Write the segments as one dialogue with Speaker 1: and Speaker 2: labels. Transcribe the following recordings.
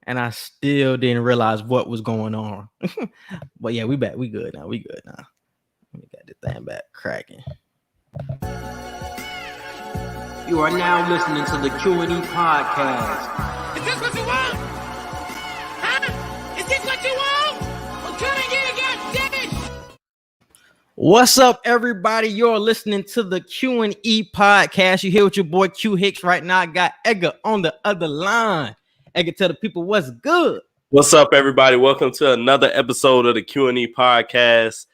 Speaker 1: and I still didn't realize what was going on. But yeah, we back. We good now. We good now. Let me get this thing back cracking.
Speaker 2: You are now listening to the Q&E podcast.
Speaker 3: Is this what you want? Huh? Is this what you want? Well, come and get it, goddammit!
Speaker 1: What's up, everybody? You're listening to the Q&E podcast. You here with your boy Q Hicks right now. I got Edgar on the other line. Edgar, tell the people what's good.
Speaker 4: What's up, everybody? Welcome to another episode of the Q&E podcast.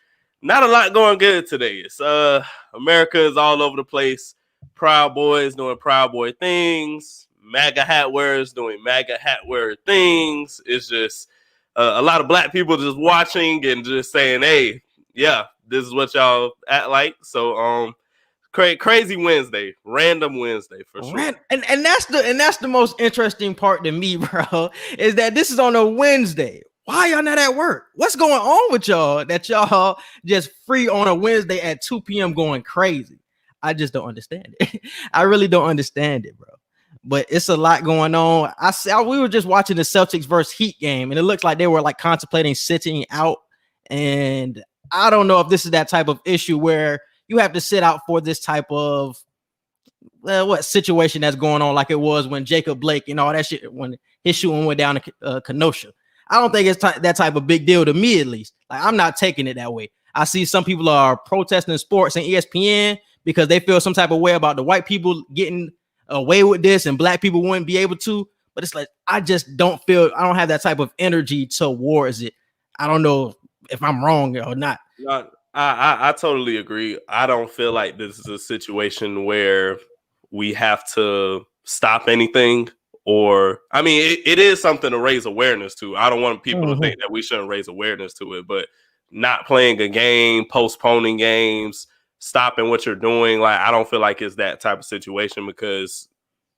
Speaker 4: Not a lot going good today. It's America is all over the place. Proud Boys doing Proud Boy things. MAGA hat wearers doing MAGA hat wearer things. It's just a lot of black people just watching and just saying, hey, yeah, this is what y'all act like. So crazy Wednesday, random Wednesday for sure.
Speaker 1: And that's the most interesting part to me, bro, is that this is on a Wednesday. Why y'all not at work? What's going on with y'all that y'all just free on a Wednesday at 2 p.m. going crazy? I just don't understand it. I really don't understand it, bro. But it's a lot going on. We were just watching the Celtics versus Heat game, and it looks like they were like contemplating sitting out. And I don't know if this is that type of issue where you have to sit out for this type of situation that's going on, like it was when Jacob Blake and all that shit, when his shooting went down to Kenosha. I don't think it's that type of big deal to me, at least. Like, I'm not taking it that way. I see some people are protesting sports and ESPN because they feel some type of way about the white people getting away with this and black people wouldn't be able to. But it's like, I just don't have that type of energy towards it. I don't know if I'm wrong or not.
Speaker 4: I totally agree. I don't feel like this is a situation where we have to stop anything. Or, I mean, it is something to raise awareness to. I don't want people to think that we shouldn't raise awareness to it, but not playing a game, postponing games, stopping what you're doing, like, I don't feel like it's that type of situation because,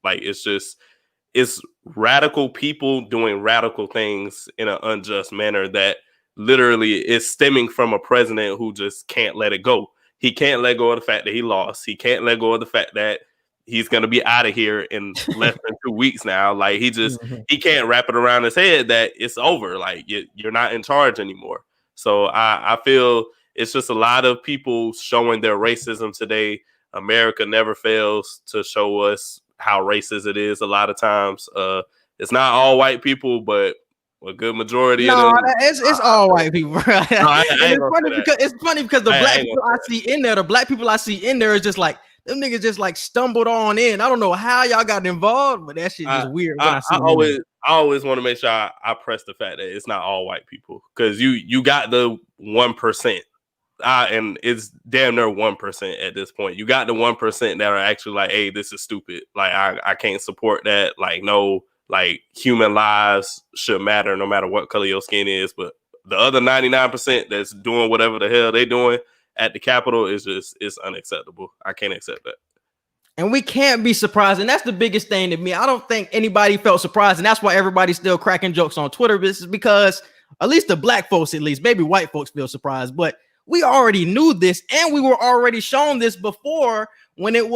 Speaker 4: like, it's radical people doing radical things in an unjust manner that literally is stemming from a president who just can't let it go. He can't let go of the fact that he lost. He can't let go of the fact that he's going to be out of here in less than 2 weeks now. Like, he can't wrap it around his head that it's over. Like, you're not in charge anymore. So I feel it's just a lot of people showing their racism today. America never fails to show us how racist it is a lot of times. It's not all white people, but a good majority of them.
Speaker 1: It's all white people, bro. It's funny because the black people I see in there is just like, them niggas just like stumbled on in. I don't know how y'all got involved, but that shit is weird. I
Speaker 4: always want to make sure I press the fact that it's not all white people, because you got the 1%, and it's damn near 1% at this point. You got the 1% that are actually like, hey, this is stupid. Like, I can't support that. Like, no, like, human lives should matter no matter what color your skin is. But the other 99% that's doing whatever the hell they doing at the Capitol is unacceptable. I can't accept that.
Speaker 1: And we can't be surprised. And that's the biggest thing to me. I don't think anybody felt surprised. And that's why everybody's still cracking jokes on Twitter. This is because at least the black folks, at least, maybe white folks feel surprised. But we already knew this. And we were already shown this before what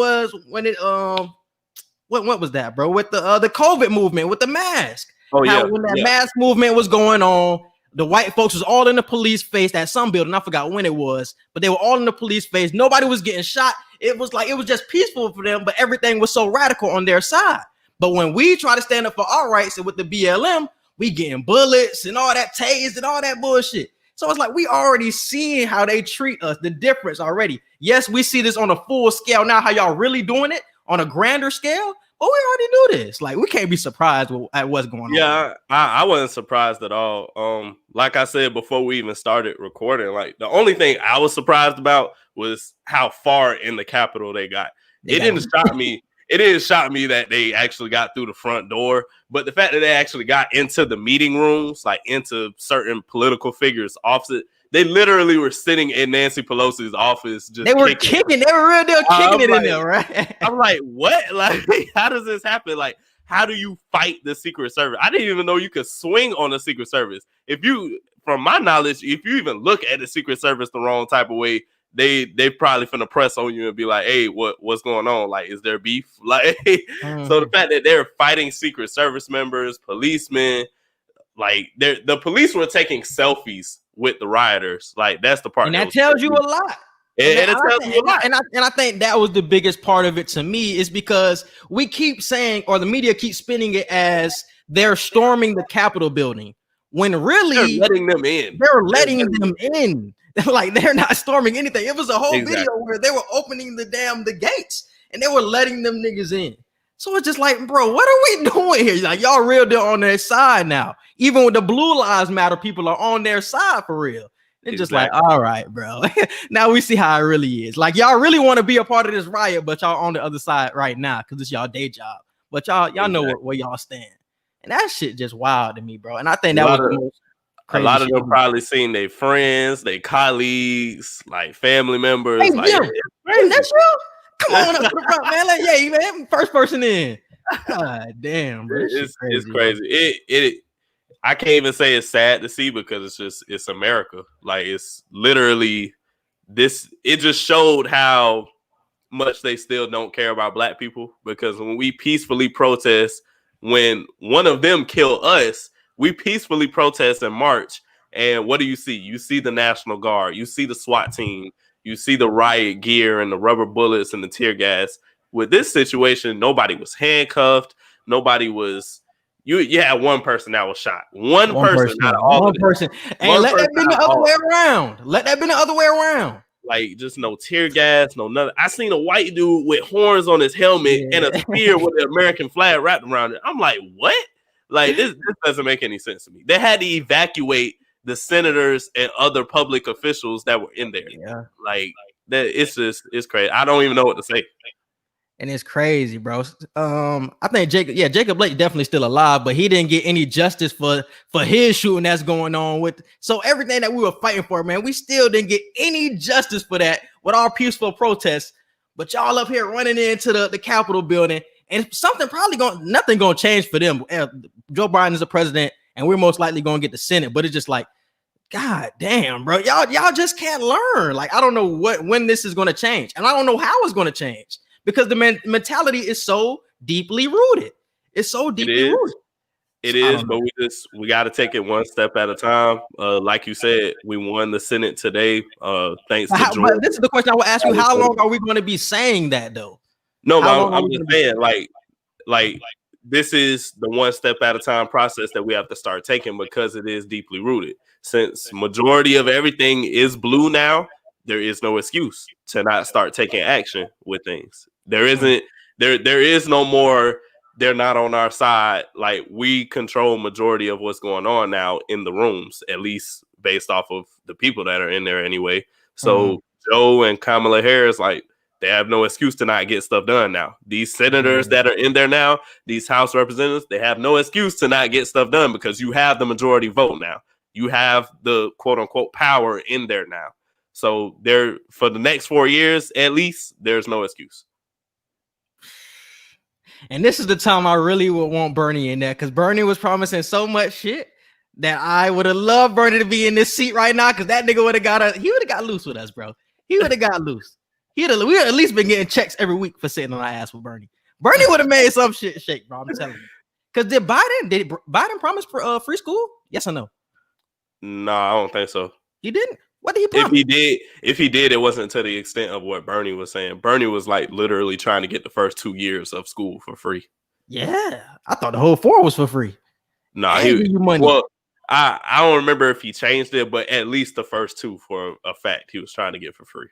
Speaker 1: was that, bro? With the COVID movement, with the mask. When that mask movement was going on, the white folks was all in the police face at some building. I forgot when it was, but they were all in the police face. Nobody was getting shot. It was just peaceful for them, but everything was so radical on their side. But when we try to stand up for our rights and with the BLM, we getting bullets and all that tased and all that bullshit. So it's like we already seeing how they treat us, the difference already. Yes, we see this on a full scale now, how y'all really doing it on a grander scale. But we already knew this. Like, we can't be surprised at what's going on.
Speaker 4: Yeah, I wasn't surprised at all. Like I said before we even started recording, like, the only thing I was surprised about was how far in the Capitol they got. It didn't shock me. It didn't shock me that they actually got through the front door, but the fact that they actually got into the meeting rooms, like into certain political figures' offices. They literally were sitting in Nancy Pelosi's office. They were kicking.
Speaker 1: They were real deal kicking it in there, right?
Speaker 4: I'm like, what? Like, how does this happen? Like, how do you fight the Secret Service? I didn't even know you could swing on the Secret Service. From my knowledge, if you even look at the Secret Service the wrong type of way, they probably finna press on you and be like, hey, what's going on? Like, is there beef? Like, so the fact that they're fighting Secret Service members, policemen, Like the police were taking selfies with the rioters. Like that's the part,
Speaker 1: and that tells you a lot.
Speaker 4: And it tells you a lot.
Speaker 1: And I think that was the biggest part of it to me, is because we keep saying, or the media keeps spinning it as they're storming the Capitol building, when really
Speaker 4: they're letting them in.
Speaker 1: They're letting them in. Like, they're not storming anything. It was a whole video where they were opening the gates and they were letting them niggas in. So it's just like, bro, what are we doing here? Like, y'all real deal on their side now. Even with the Blue Lives Matter, people are on their side for real. It's just like, all right, bro. Now we see how it really is. Like, y'all really want to be a part of this riot, but y'all on the other side right now because it's y'all day job. But y'all know where y'all stand. And that shit just wild to me, bro. And I think that was the most crazy.
Speaker 4: A lot of them probably seen their friends, their colleagues, like family members.
Speaker 1: Hey,
Speaker 4: like,
Speaker 1: that's you? Come on up to the front, man. Like, yeah, man, first person in. God damn, bro.
Speaker 4: It's crazy. I can't even say it's sad to see because it's America. Like, it's literally this. It just showed how much they still don't care about black people, because when we peacefully protest, when one of them kill us, we peacefully protest and march. And what do you see? You see the National Guard, you see the SWAT team, you see the riot gear and the rubber bullets and the tear gas. With this situation, nobody was handcuffed. Nobody was. You had one person that was shot. One person, not all
Speaker 1: one person. And let that be the other way around. Let that be the other way around.
Speaker 4: Like, just no tear gas, no nothing. I seen a white dude with horns on his helmet and a spear with the American flag wrapped around it. I'm like, what? Like, this doesn't make any sense to me. They had to evacuate the senators and other public officials that were in there.
Speaker 1: Yeah.
Speaker 4: Like, that, it's crazy. I don't even know what to say.
Speaker 1: And it's crazy, bro. I think Jacob Blake definitely still alive, but he didn't get any justice for his shooting that's going on with. So everything that we were fighting for, man, we still didn't get any justice for that with our peaceful protests. But y'all up here running into the Capitol building, and nothing gonna change for them. Joe Biden is the president, and we're most likely gonna get the Senate. But it's just like, God damn, bro, y'all just can't learn. Like, I don't know when this is gonna change, and I don't know how it's gonna change. Because the mentality is so deeply rooted. It's so deeply rooted.
Speaker 4: It is, but we got to take it one step at a time. Like you said, we won the Senate today. Thanks to George.
Speaker 1: But this is the question I will ask you: how long are we going to be saying that, though?
Speaker 4: No, I'm just saying, like this is the one step at a time process that we have to start taking, because it is deeply rooted. Since majority of everything is blue now, there is no excuse to not start taking action with things. There is no more. They're not on our side. Like, we control majority of what's going on now in the rooms, at least based off of the people that are in there anyway. So Joe and Kamala Harris, like, they have no excuse to not get stuff done now. These senators that are in there now, these House representatives, they have no excuse to not get stuff done, because you have the majority vote now. You have the quote unquote power in there now. So there, for the next 4 years, at least, there's no excuse.
Speaker 1: And this is the time I really would want Bernie in there, because Bernie was promising so much shit that I would have loved Bernie to be in this seat right now, because that nigga would have got loose with us, bro. He would have got loose. We would have at least been getting checks every week for sitting on our ass with Bernie. Bernie would have made some shit shake, bro. I'm telling you. Because did Biden promise for free school? Yes or no?
Speaker 4: No, I don't think so.
Speaker 1: He didn't. What did he promise?
Speaker 4: If he did, it wasn't to the extent of what Bernie was saying. Bernie was like literally trying to get the first 2 years of school for free.
Speaker 1: Yeah, I thought the whole 4 was for free.
Speaker 4: Nah, well, I don't remember if he changed it, but at least the first 2 for a fact he was trying to get for free.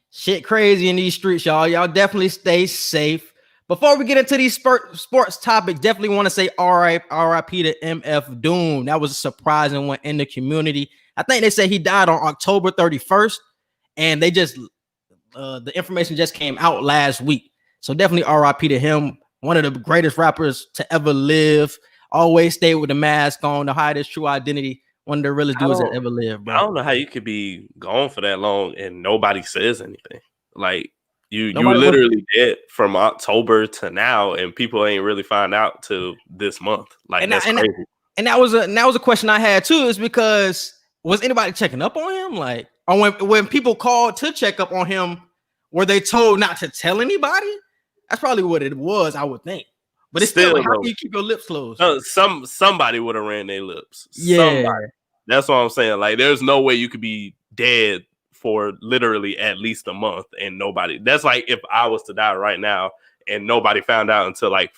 Speaker 1: Shit crazy in these streets, y'all. Y'all definitely stay safe. Before we get into these sports topics, definitely want to say RIP to MF Doom. That was a surprising one in the community. I think they said he died on October 31st, and they just the information just came out last week. So definitely RIP to him. One of the greatest rappers to ever live. Always stayed with the mask on to hide his true identity. One of the realest dudes that ever lived, bro.
Speaker 4: I don't know how you could be gone for that long and nobody says anything. Like, you literally dead from October to now, and people ain't really find out till this month. Like, that's crazy.
Speaker 1: And that was a question I had too, is because was anybody checking up on him? Like, or when people called to check up on him, were they told not to tell anybody? That's probably what it was, I would think. But it's still like, how can you keep your lips closed?
Speaker 4: Somebody would have ran their lips.
Speaker 1: Yeah.
Speaker 4: Somebody. That's what I'm saying. Like, there's no way you could be dead for literally at least a month and nobody. That's like if I was to die right now and nobody found out until like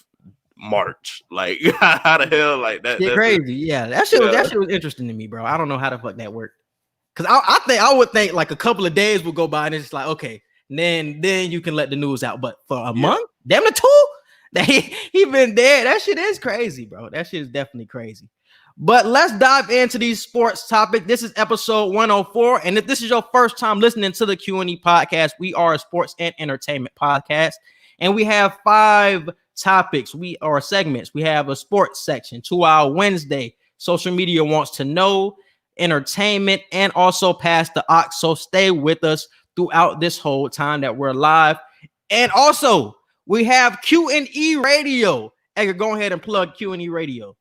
Speaker 4: March. Like, how the hell? Like that?
Speaker 1: That's crazy. Yeah, that shit was interesting to me, bro. I don't know how the fuck that worked. Because I would think like a couple of days would go by and it's just like, okay, then you can let the news out. But for a month, damn it, 2 that he been dead. That shit is crazy, bro. That shit is definitely crazy. But let's dive into these sports topics. This is episode 104. And if this is your first time listening to the Q&E podcast, we are a sports and entertainment podcast. And we have 5 topics. We are segments. We have a sports section, 2 Hour Wednesday, social media wants to know, entertainment, and also Pass the Ox. So stay with us throughout this whole time that we're live. And also, we have Q&E Radio. Edgar, go ahead and plug Q&E Radio.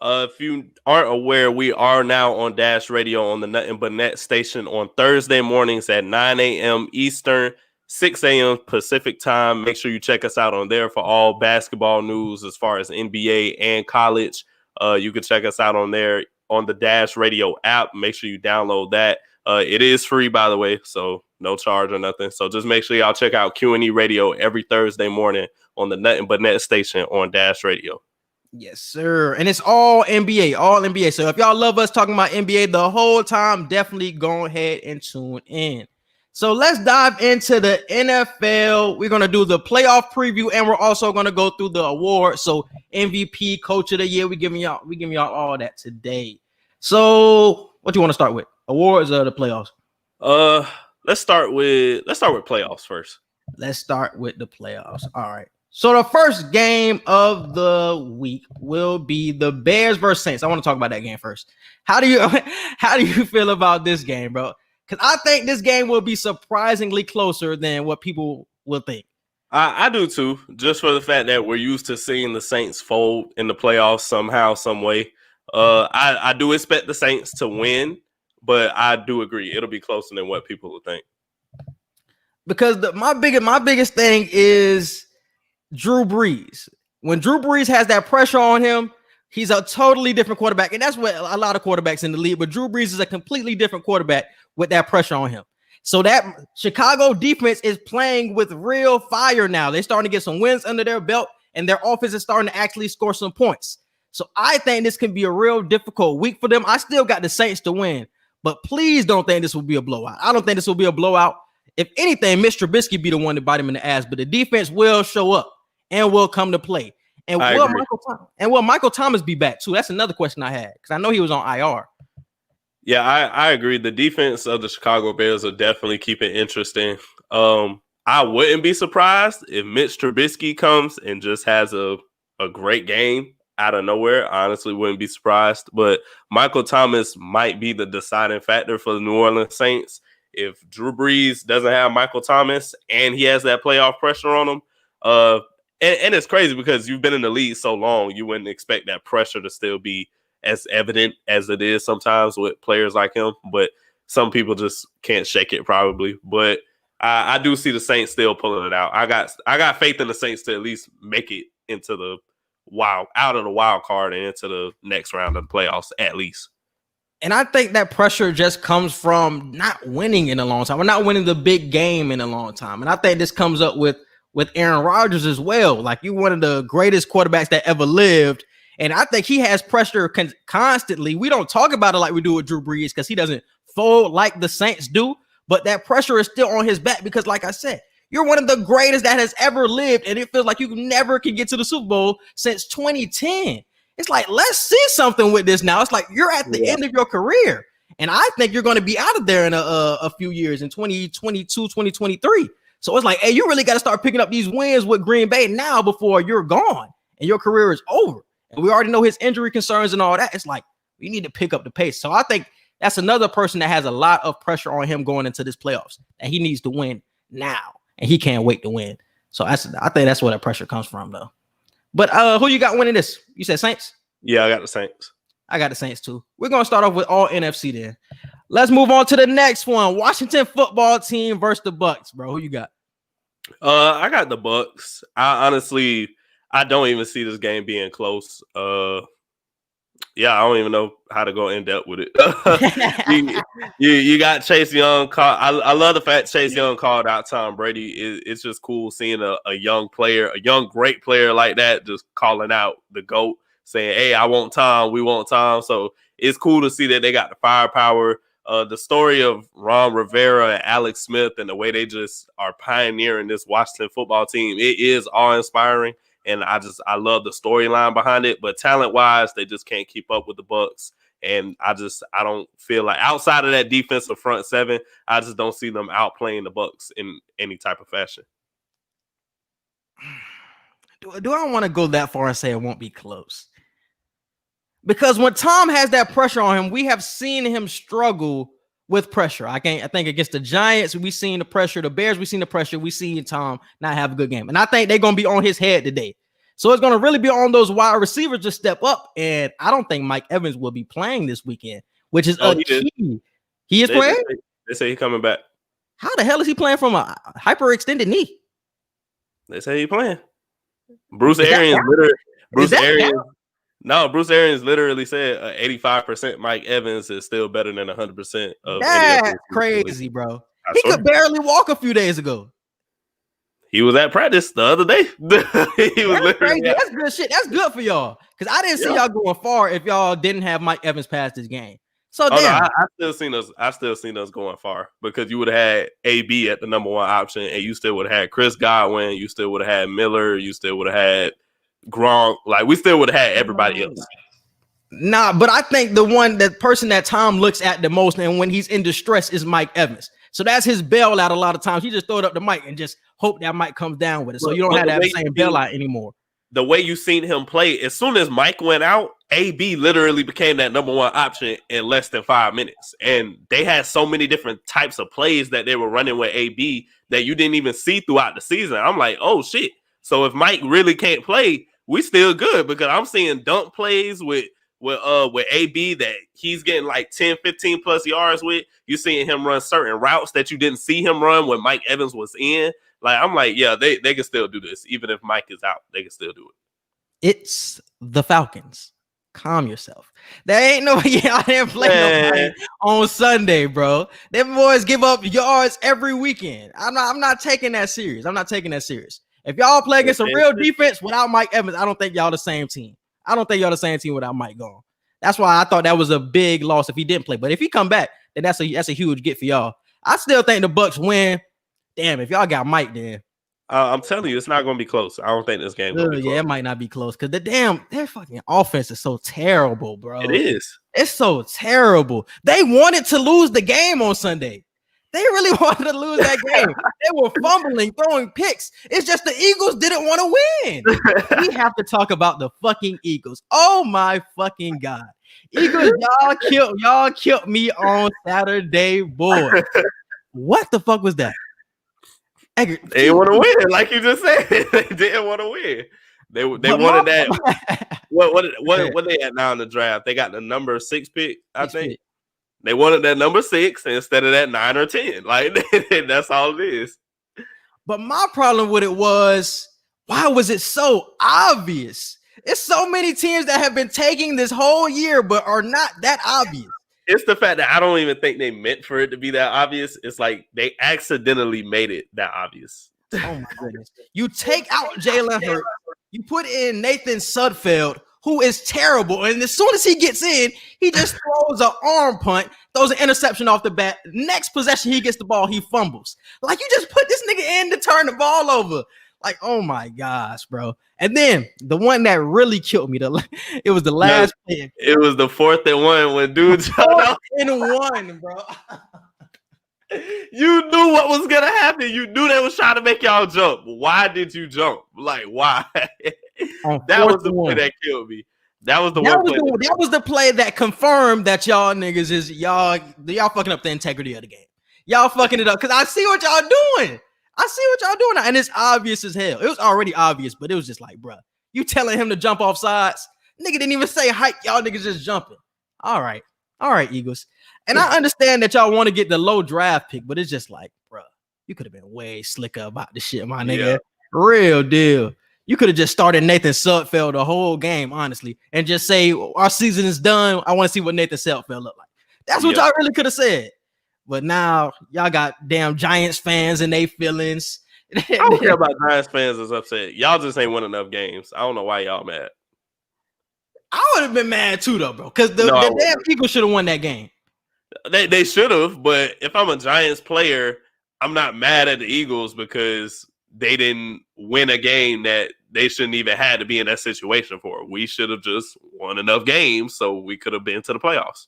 Speaker 4: If you aren't aware, we are now on Dash Radio on the Nothing But Net station on Thursday mornings at 9 a.m. Eastern, 6 a.m. Pacific time. Make sure you check us out on there for all basketball news as far as NBA and college. You can check us out on there on the Dash Radio app. Make sure you download that. It is free, by the way, so no charge or nothing. So just make sure y'all check out Q&E Radio every Thursday morning on the Nothing But Net station on Dash Radio.
Speaker 1: Yes, sir. And it's all NBA. So if y'all love us talking about NBA the whole time, definitely go ahead and tune in. So let's dive into the NFL. We're going to do the playoff preview, and we're also going to go through the awards. So MVP, Coach of the Year, we giving y'all all that today. So what do you want to start with? Awards or the playoffs?
Speaker 4: Let's start with playoffs first. Let's
Speaker 1: start with the playoffs. All right. So the first game of the week will be the Bears versus Saints. I want to talk about that game first. How do you feel about this game, bro? Because I think this game will be surprisingly closer than what people will think.
Speaker 4: I do too, just for the fact that we're used to seeing the Saints fold in the playoffs somehow, some way. I do expect the Saints to win, but I do agree it'll be closer than what people will think.
Speaker 1: Because my biggest thing is Drew Brees. When Drew Brees has that pressure on him, he's a totally different quarterback. And that's what a lot of quarterbacks in the league, but Drew Brees is a completely different quarterback with that pressure on him. So that Chicago defense is playing with real fire now. They're starting to get some wins under their belt, and their offense is starting to actually score some points. So I think this can be a real difficult week for them. I still got the Saints to win, but please don't think this will be a blowout. I don't think this will be a blowout. If anything, Mr. Trubisky be the one to bite him in the ass, but the defense will show up and will come to play. And will Michael Thomas be back too? That's another question I had because I know he was on IR.
Speaker 4: Yeah, I agree. The defense of the Chicago Bears will definitely keep it interesting. I wouldn't be surprised if Mitch Trubisky comes and just has a great game out of nowhere. I honestly wouldn't be surprised. But Michael Thomas might be the deciding factor for the New Orleans Saints. If Drew Brees doesn't have Michael Thomas and he has that playoff pressure on him, and it's crazy because you've been in the league so long, you wouldn't expect that pressure to still be as evident as it is sometimes with players like him. But some people just can't shake it probably. But I do see the Saints still pulling it out. I got faith in the Saints to at least make it into the out of the wild card and into the next round of the playoffs at least.
Speaker 1: And I think that pressure just comes from not winning in a long time. We're not winning the big game in a long time. And I think this comes up with Aaron Rodgers as well. Like, you're one of the greatest quarterbacks that ever lived. And I think he has pressure constantly. We don't talk about it like we do with Drew Brees because he doesn't fold like the Saints do. But that pressure is still on his back because, like I said, you're one of the greatest that has ever lived. And it feels like you never can get to the Super Bowl since 2010. It's like, let's see something with this now. It's like you're at the end of your career. And I think you're going to be out of there in a few years in 2022, 2023. So it's like, hey, you really got to start picking up these wins with Green Bay now before you're gone and your career is over. And we already know his injury concerns and all that. It's like, we need to pick up the pace. So I think that's another person that has a lot of pressure on him going into this playoffs, that he needs to win now. And he can't wait to win. So I think that's where that pressure comes from, though. But who you got winning this? You said Saints?
Speaker 4: Yeah, I got the Saints.
Speaker 1: I got the Saints too. We're going to start off with all NFC then. Let's move on to the next one. Washington football team versus the Bucks, bro. Who you got?
Speaker 4: I got the Bucks. I I don't even see this game being close. Yeah, I don't even know how to go in depth with it. you got Chase Young. I love the fact Chase Young called out Tom Brady. It's just cool seeing a young player, a young great player like that, just calling out the GOAT, saying, "Hey, I want Tom. We want Tom." So it's cool to see that they got the firepower. The story of Ron Rivera and Alex Smith and the way they just are pioneering this Washington football team, it is awe-inspiring. And I love the storyline behind it, but talent-wise, they just can't keep up with the Bucs. And I don't feel like outside of that defensive front seven, I just don't see them outplaying the Bucs in any type of fashion.
Speaker 1: Do I want to go that far and say it won't be close? Because when Tom has that pressure on him, we have seen him struggle with pressure. I think against the Giants, we've seen the pressure. The Bears, we've seen the pressure. We see Tom not have a good game. And I think they're going to be on his head today. So it's going to really be on those wide receivers to step up. And I don't think Mike Evans will be playing this weekend, which is a key. He is playing?
Speaker 4: They say he's coming back.
Speaker 1: How the hell is he playing from a hyperextended knee?
Speaker 4: They say he's playing. Bruce Arians literally said 85% Mike Evans is still better than 100% of
Speaker 1: that's crazy, bro. He could barely walk a few days ago.
Speaker 4: He was at practice the other day. He was
Speaker 1: crazy. That's good shit. That's good for y'all. Because I didn't see y'all going far if y'all didn't have Mike Evans pass this game. So
Speaker 4: no, I still seen us going far because you would have had AB at the number one option, and you still would have had Chris Godwin, you still would have had Miller, you still would have had Gronk. Like we still would have had everybody else.
Speaker 1: Nah, but I think the person that Tom looks at the most and when he's in distress is Mike Evans. So that's his bailout a lot of times. He just throw it up the mic and just hope that Mike comes down with it. So you don't have that same bailout anymore.
Speaker 4: The way you seen him play, as soon as Mike went out, AB literally became that number one option in less than 5 minutes. And they had so many different types of plays that they were running with AB that you didn't even see throughout the season. I'm like, oh shit. So if Mike really can't play, we still good because I'm seeing dunk plays with AB that he's getting like 10, 15 plus yards with. You seeing him run certain routes that you didn't see him run when Mike Evans was in. Like, I'm like, yeah, they can still do this. Even if Mike is out, they can still do it.
Speaker 1: It's the Falcons. Calm yourself. There ain't no, I didn't play nobody on Sunday, bro. Them boys give up yards every weekend. I'm not taking that serious. If y'all play against a real defense without Mike Evans, I don't think y'all the same team. I don't think y'all the same team without Mike gone. That's why I thought that was a big loss if he didn't play. But if he come back, then that's a huge get for y'all. I still think the Bucs win. Damn, if y'all got Mike, then
Speaker 4: I'm telling you, it's not going to be close. I don't think this game will be close.
Speaker 1: Yeah, it might not be close because their fucking offense is so terrible, bro.
Speaker 4: It is.
Speaker 1: It's so terrible. They wanted to lose the game on Sunday. They really wanted to lose that game. They were fumbling, throwing picks. It's just the Eagles didn't want to win. We have to talk about the fucking Eagles. Oh my fucking God. Eagles, y'all killed me on Saturday, boy. What the fuck was that?
Speaker 4: They didn't want to win, like you just said. They didn't want to win. They wanted that. What they at now in the draft? They got the number 6 pick, I think. Pick. They wanted that number 6 instead of that 9 or 10. Like that's all it is.
Speaker 1: But my problem with it was, why was it so obvious? It's so many teams that have been taking this whole year, but are not that obvious.
Speaker 4: It's the fact that I don't even think they meant for it to be that obvious. It's like they accidentally made it that obvious.
Speaker 1: Oh my goodness. You take out Jalen Hurts, you put in Nathan Sudfeld, who is terrible. And as soon as he gets in, he just throws an arm punt, throws an interception off the bat. Next possession, he gets the ball, he fumbles. Like, you just put this nigga in to turn the ball over. Like, oh my gosh, bro. And then the one that really killed me, it was the last play.
Speaker 4: It was the 4th and 1 when dude
Speaker 1: jumped 4th and 1, bro.
Speaker 4: You knew what was gonna happen. You knew they was trying to make y'all jump. Why did you jump? Like, why? That was the play that killed me. That was the play that confirmed that y'all niggas is y'all fucking up the integrity of the game. Y'all fucking it up because I see what y'all doing. And it's obvious as hell. It was already obvious, but it was just like, bro, you telling him to jump off sides? Nigga didn't even say hike. Y'all niggas just jumping. All right, Eagles. And I understand that y'all want to get the low draft pick, but it's just like, bro, you could have been way slicker about this shit, my nigga. Yeah. Real deal.
Speaker 1: You could have just started Nathan Sudfeld the whole game, honestly, and just say our season is done. I want to see what Nathan Sudfeld look like. That's what y'all really could have said. But now y'all got damn Giants fans and they feelings.
Speaker 4: I don't care about Giants fans is upset. Y'all just ain't won enough games. I don't know why y'all mad.
Speaker 1: I would have been mad too, though, bro, because the damn Eagles should have won that game.
Speaker 4: They should have, but if I'm a Giants player, I'm not mad at the Eagles because they didn't win a game that they shouldn't even had to be in that situation for. We should have just won enough games so we could have been to the playoffs.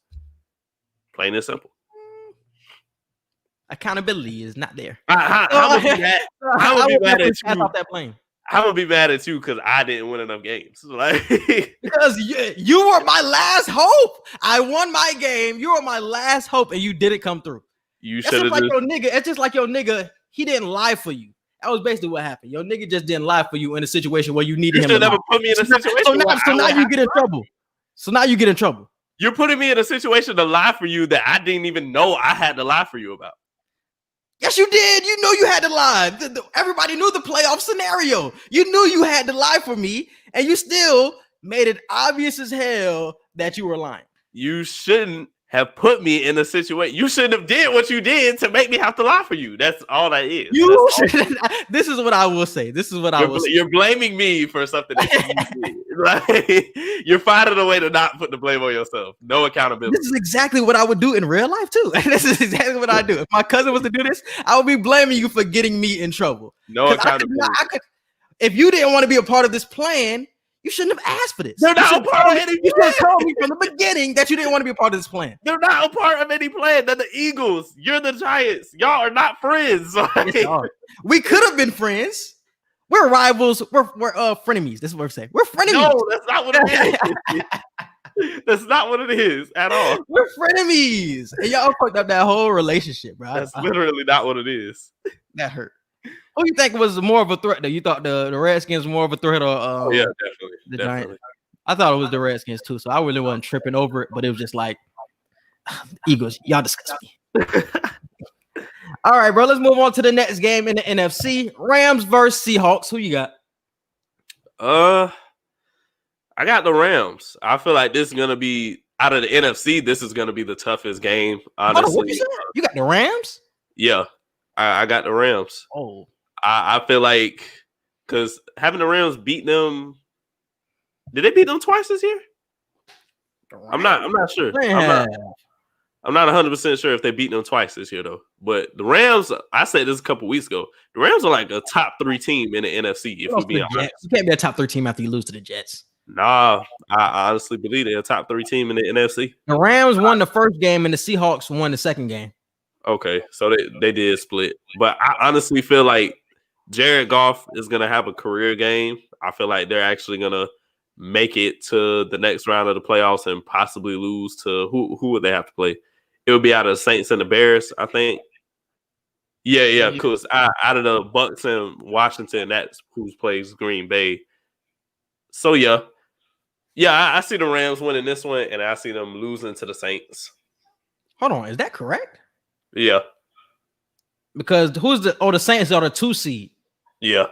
Speaker 4: Plain and simple.
Speaker 1: Accountability is not there.
Speaker 4: I'm gonna be mad. I'm gonna be mad at you.
Speaker 1: Off that plane.
Speaker 4: I'm gonna be mad at you because I didn't win enough games. Like
Speaker 1: because you were my last hope. I won my game. You were my last hope, and you didn't come through.
Speaker 4: You should have.
Speaker 1: Like your nigga. It's just like your nigga. He didn't lie for you. That was basically what happened. Your nigga just didn't lie for you in a situation where you needed him.
Speaker 4: You should never put me in a situation.
Speaker 1: So now you get in trouble. So now you get in trouble.
Speaker 4: You're putting me in a situation to lie for you that I didn't even know I had to lie for you about.
Speaker 1: Yes, you did. You know you had to lie. Everybody knew the playoff scenario. You knew you had to lie for me, and you still made it obvious as hell that you were lying.
Speaker 4: You shouldn't have put me in a situation. You shouldn't have did what you did to make me have to lie for you. That's all that is.
Speaker 1: This is what I will say.
Speaker 4: You're blaming me for something that you did. Like, you're finding a way to not put the blame on yourself. No accountability.
Speaker 1: This is exactly what I would do in real life too. This is exactly what I do. If my cousin was to do this, I would be blaming you for getting me in trouble.
Speaker 4: No accountability.
Speaker 1: If you didn't want to be a part of this plan, you shouldn't have asked for this.
Speaker 4: They're not a part of any plan.
Speaker 1: You should have told me from the beginning that you didn't want to be a part of this plan.
Speaker 4: They're not a part of any plan. They're the Eagles. You're the Giants. Y'all are not friends.
Speaker 1: We could have been friends. We're rivals. We're frenemies. This is what we're saying. We're frenemies.
Speaker 4: No, that's not what it is. That's not what it is at all.
Speaker 1: We're frenemies. And y'all fucked up that whole relationship, bro.
Speaker 4: That's literally not what it is.
Speaker 1: That hurt. Who you think was more of a threat, though? You thought the Redskins were more of a threat, or
Speaker 4: yeah,
Speaker 1: the
Speaker 4: definitely.
Speaker 1: Giants? I thought it was the Redskins too, so I really wasn't tripping over it. But it was just like Eagles. Y'all disgust me. All right, bro. Let's move on to the next game in the NFC: Rams versus Seahawks. Who you got?
Speaker 4: I got the Rams. I feel like this is gonna be out of the NFC. This is gonna be the toughest game. Honestly,
Speaker 1: you got the Rams?
Speaker 4: Yeah, I got the Rams.
Speaker 1: Oh.
Speaker 4: I feel like because having the Rams beat them, did they beat them twice this year? I'm not sure. I'm not 100% sure if they beat them twice this year though. But the Rams, I said this a couple weeks ago. The Rams are like a top 3 team in the NFC. If we be honest,
Speaker 1: you can't be a top 3 team after you lose to the Jets.
Speaker 4: Nah, I honestly believe they're a top 3 team in the NFC.
Speaker 1: The Rams won the first game and the Seahawks won the second game.
Speaker 4: Okay, so they did split. But I honestly feel like Jared Goff is going to have a career game. I feel like they're actually going to make it to the next round of the playoffs and possibly lose to who would they have to play? It would be out of the Saints and the Bears, I think. Yeah, because out of the Bucks and Washington, that's who plays Green Bay. So, yeah, I see the Rams winning this one, and I see them losing to the Saints.
Speaker 1: Hold on, is that correct?
Speaker 4: Yeah.
Speaker 1: Because the Saints are the 2 seed.
Speaker 4: Yeah.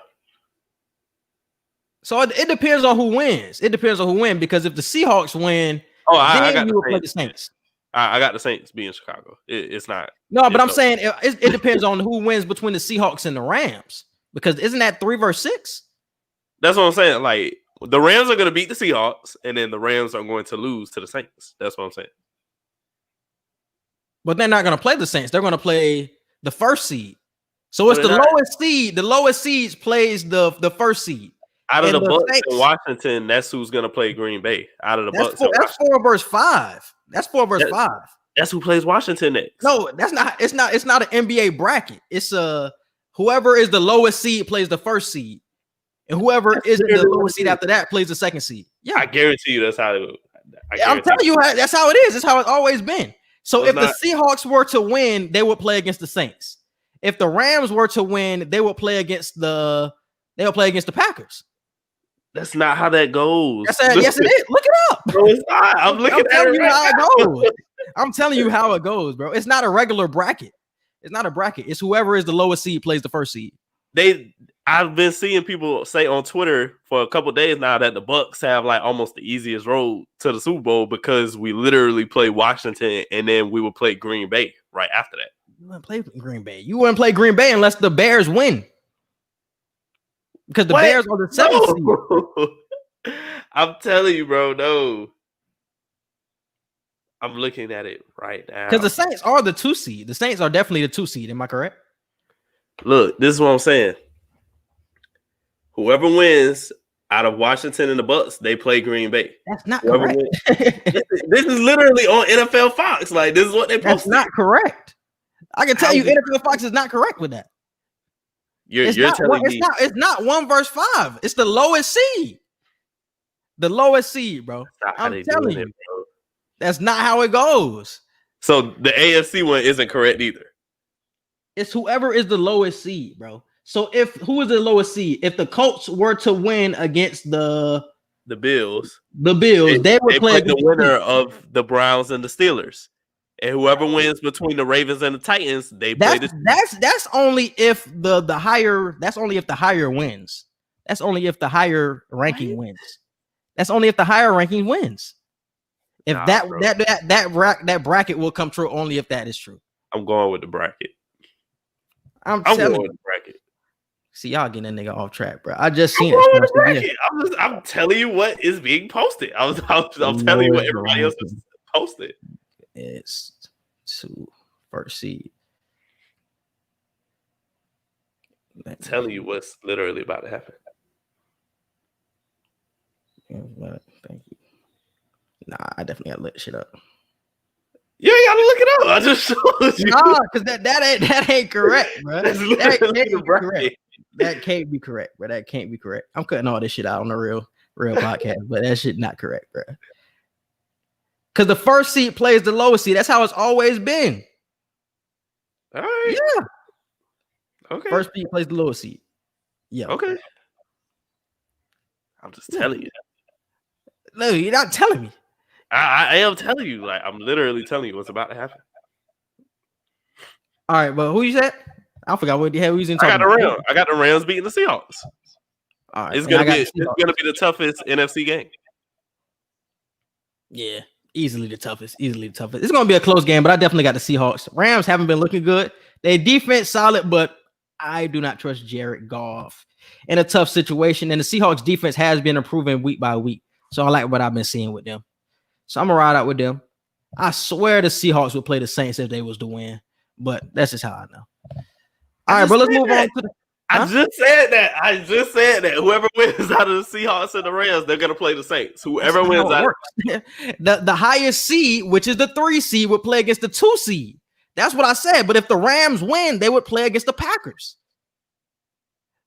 Speaker 1: So it depends on who wins. It depends on who wins because if the Seahawks win,
Speaker 4: I got
Speaker 1: you will play the Saints.
Speaker 4: I got the Saints being Chicago. It's not.
Speaker 1: No, but I'm saying it depends on who wins between the Seahawks and the Rams because isn't that 3 versus 6?
Speaker 4: That's what I'm saying. Like the Rams are going to beat the Seahawks, and then the Rams are going to lose to the Saints. That's what I'm saying.
Speaker 1: But they're not going to play the Saints. They're going to play the first seed. So it's the lowest seed. The lowest seeds plays the first seed.
Speaker 4: Out of the Bucks and Washington, that's who's going to play Green Bay. Out of the Bucks,
Speaker 1: that's 4 versus 5. That's 4 versus 5.
Speaker 4: That's who plays Washington next.
Speaker 1: No, that's not. It's not an NBA bracket. It's whoever is the lowest seed plays the first seed, and whoever is the lowest seed after that plays the second seed. Yeah,
Speaker 4: I guarantee you that's how it would.
Speaker 1: I'm telling you, that's how it is. It's how it's always been. So if the Seahawks were to win, they would play against the Saints. If the Rams were to win, they would play against the Packers.
Speaker 4: That's not how that goes.
Speaker 1: Yes, it is. Look it up.
Speaker 4: No, it's not. I'm looking at it
Speaker 1: how it goes. I'm telling you how it goes, bro. It's not a regular bracket. It's not a bracket. It's whoever is the lowest seed plays the first seed.
Speaker 4: I've been seeing people say on Twitter for a couple days now that the Bucks have like almost the easiest road to the Super Bowl because we literally play Washington and then we will play Green Bay right after that.
Speaker 1: You wouldn't play Green Bay. You wouldn't play Green Bay unless the Bears win. Because the Bears are the 7th seed.
Speaker 4: I'm telling you, bro, no. I'm looking at it right now.
Speaker 1: Because the Saints are the 2 seed. The Saints are definitely the 2 seed. Am I correct?
Speaker 4: Look, this is what I'm saying. Whoever wins out of Washington and the Bucks, they play Green Bay.
Speaker 1: That's not correct.
Speaker 4: This is literally on NFL Fox. Like, this is what they posted.
Speaker 1: That's not correct. I can tell you NFL Fox is not correct with that.
Speaker 4: You're telling me
Speaker 1: it's not 1 versus 5. It's the lowest seed. The lowest seed, bro. I'm telling you. Bro. That's not how it goes.
Speaker 4: So the AFC one isn't correct either.
Speaker 1: It's whoever is the lowest seed, bro. So who is the lowest seed? If the Colts were to win against the
Speaker 4: Bills,
Speaker 1: they would play
Speaker 4: the winner of the Browns and the Steelers. And whoever wins between the Ravens and the Titans, they play
Speaker 1: that's only if the higher wins. That's only if the higher ranking wins. That's only if the higher ranking wins. If that bracket will come true only if that is true.
Speaker 4: I'm going with the bracket.
Speaker 1: I'm going with the bracket. See, y'all getting that nigga off track, bro. I just seen it.
Speaker 4: I'm telling you what is being posted. I'm telling you what everybody else is posted.
Speaker 1: It's 2 first seed.
Speaker 4: I'm telling you what's literally about to happen.
Speaker 1: Thank you. Nah, I definitely gotta look shit up.
Speaker 4: You ain't gotta look it up. I just showed you.
Speaker 1: Nah, because that ain't correct, bro. That can't be correct. That can't be correct, bro. That can't be correct. I'm cutting all this shit out on the real podcast, but that shit not correct, bro. Because the first seed plays the lowest seed. That's how it's always been.
Speaker 4: All right.
Speaker 1: Yeah.
Speaker 4: Okay.
Speaker 1: First seed plays the lowest seed. Yeah.
Speaker 4: Okay. I'm just telling you.
Speaker 1: No, you're not telling me.
Speaker 4: I am telling you. Like, I'm literally telling you what's about to happen.
Speaker 1: All right, but who you said? I forgot what the hell we was in talking
Speaker 4: about. I got the Rams beating the Seahawks.
Speaker 1: All right,
Speaker 4: it's gonna be the toughest NFC game.
Speaker 1: Yeah, easily the toughest. It's gonna be a close game, but I definitely got the Seahawks. Rams haven't been looking good. Their defense solid, but I do not trust Jared Goff in a tough situation. And the Seahawks defense has been improving week by week. So I like what I've been seeing with them. So I'm gonna ride out with them. I swear the Seahawks would play the Saints if they was to win, but that's just how I know. All right, bro, let's move on to the.
Speaker 4: I just said that. Whoever wins out of the Seahawks and the Rams, they're gonna play the Saints. Whoever wins out
Speaker 1: the highest seed, which is the 3 seed, would play against the 2 seed. That's what I said. But if the Rams win, they would play against the Packers.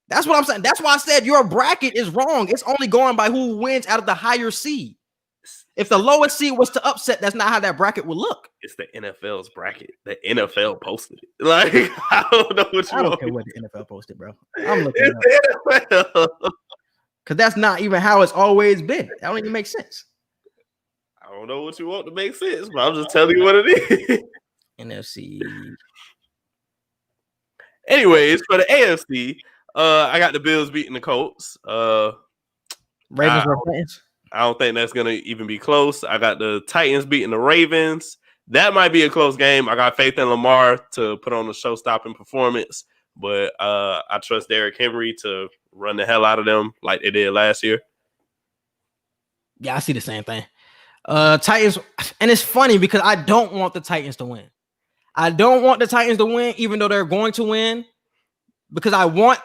Speaker 1: That's what I'm saying. That's why I said your bracket is wrong. It's only going by who wins out of the higher seed. If the lowest seed was to upset, that's not how that bracket would look.
Speaker 4: It's the NFL's bracket. The NFL posted it. Like, I don't know what you
Speaker 1: I don't care what the NFL posted, bro. I'm looking at it. Because that's not even how it's always been. That don't even make sense.
Speaker 4: I don't know what you want to make sense, but I'm just telling you what it is.
Speaker 1: NFC.
Speaker 4: Anyways, for the AFC, I got the Bills beating the Colts.
Speaker 1: Ravens were Titans.
Speaker 4: I don't think that's going to even be close. I got the Titans beating the Ravens. That might be a close game. I got faith in Lamar to put on a show-stopping performance, but I trust Derrick Henry to run the hell out of them like they did last year.
Speaker 1: Yeah, I see the same thing. Titans, and it's funny because I don't want the Titans to win. I don't want the Titans to win, even though they're going to win, because I want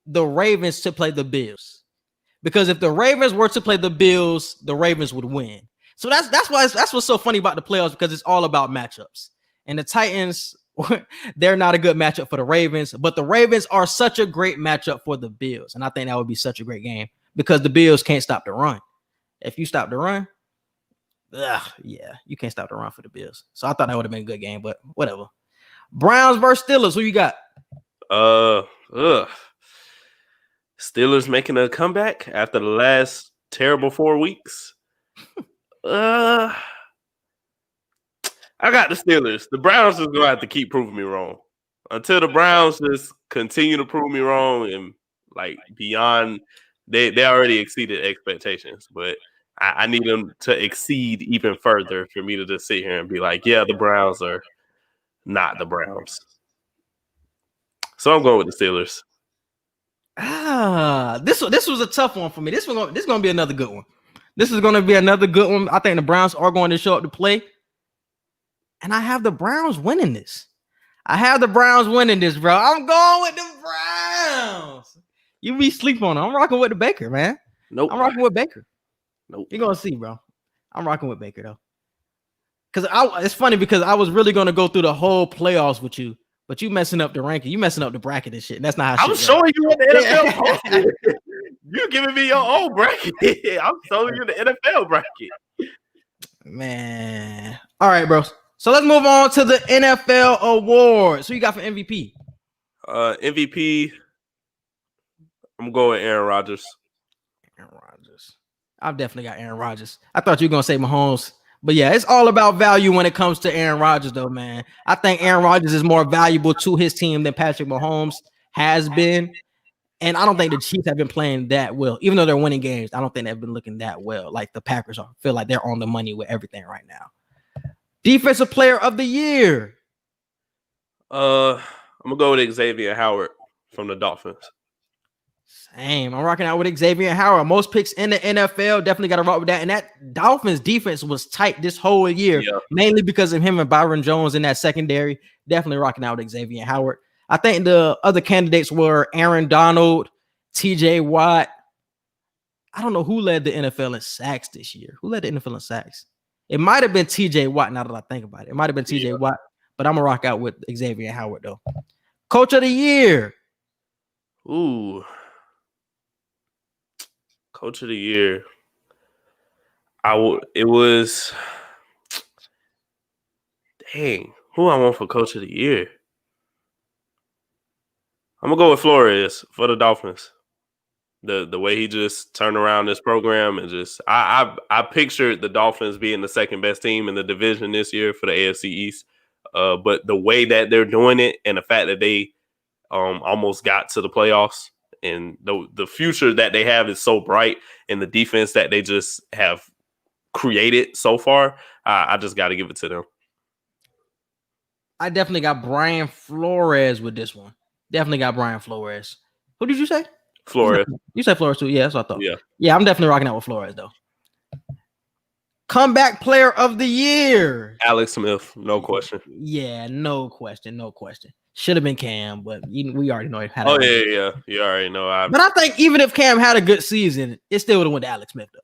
Speaker 1: the Ravens to play the Bills. Because if the Ravens were to play the Bills, the Ravens would win. So that's what's so funny about the playoffs, because it's all about matchups. And the Titans, they're not a good matchup for the Ravens, but the Ravens are such a great matchup for the Bills. And I think that would be such a great game because the Bills can't stop the run. If you stop the run, you can't stop the run for the Bills. So I thought that would have been a good game, but whatever. Browns versus Steelers. Who you got?
Speaker 4: Steelers making a comeback after the last terrible 4 weeks. I got the Steelers. The Browns is gonna have to keep proving me wrong. Until the Browns just continue to prove me wrong and like beyond. They already exceeded expectations, but I need them to exceed even further for me to just sit here and be like, yeah, the Browns are not the Browns. So I'm going with the Steelers.
Speaker 1: This was a tough one for me. This is gonna be another good one. This is gonna be another good one. I think the Browns are going to show up to play, and I have the Browns winning this. Bro. I'm going with the Browns. You be sleep on it. I'm rocking with the Baker, man.
Speaker 4: Nope.
Speaker 1: I'm rocking with Baker.
Speaker 4: Nope.
Speaker 1: You're gonna see, bro. I'm rocking with Baker though. Because it's funny because I was really gonna go through the whole playoffs with you. But you messing up the ranking, you messing up the bracket and shit. And that's not how
Speaker 4: I'm showing you what the NFL posted. You giving me your own bracket. I'm showing you the NFL bracket.
Speaker 1: Man. All right, bro. So let's move on to the NFL awards. Who you got for MVP?
Speaker 4: MVP, I'm going Aaron Rodgers.
Speaker 1: Aaron Rodgers. I've definitely got Aaron Rodgers. I thought you were gonna say Mahomes. But yeah, it's all about value when it comes to Aaron Rodgers, though, man. I think Aaron Rodgers is more valuable to his team than Patrick Mahomes has been. And I don't think the Chiefs have been playing that well. Even though they're winning games, I don't think they've been looking that well like the Packers are. I feel like they're on the money with everything right now. Defensive player of the year.
Speaker 4: I'm going to go with Xavier Howard from the Dolphins.
Speaker 1: Same. I'm rocking out with Xavier Howard. Most picks in the NFL. Definitely got to rock with that. And that Dolphins defense was tight this whole year, mainly because of him and Byron Jones in that secondary. Definitely rocking out with Xavier Howard. I think the other candidates were Aaron Donald, TJ Watt. I don't know who led the NFL in sacks this year. Who led the NFL in sacks? It might have been TJ Watt now that I think about it. It might have been TJ Watt, but I'm going to rock out with Xavier Howard, though. Coach of the year.
Speaker 4: Ooh. Coach of the year. It was dang, who I want for coach of the year? I'm gonna go with Flores for the Dolphins. The way he just turned around this program and just I pictured the Dolphins being the second best team in the division this year for the AFC East. But the way that they're doing it and the fact that they almost got to the playoffs. And the future that they have is so bright, and the defense that they just have created so far, I just got to give it to them.
Speaker 1: I definitely got Brian Flores with this one. Definitely got Brian Flores. Who did you say?
Speaker 4: Flores.
Speaker 1: You said Flores too. Yeah, that's what I thought.
Speaker 4: Yeah.
Speaker 1: Yeah, I'm definitely rocking out with Flores, though. Comeback player of the year.
Speaker 4: Alex Smith, no question.
Speaker 1: Yeah, no question. Should have been Cam, but we already know.
Speaker 4: Yeah. You already know.
Speaker 1: But I think even if Cam had a good season, it still would have went to Alex Smith, though.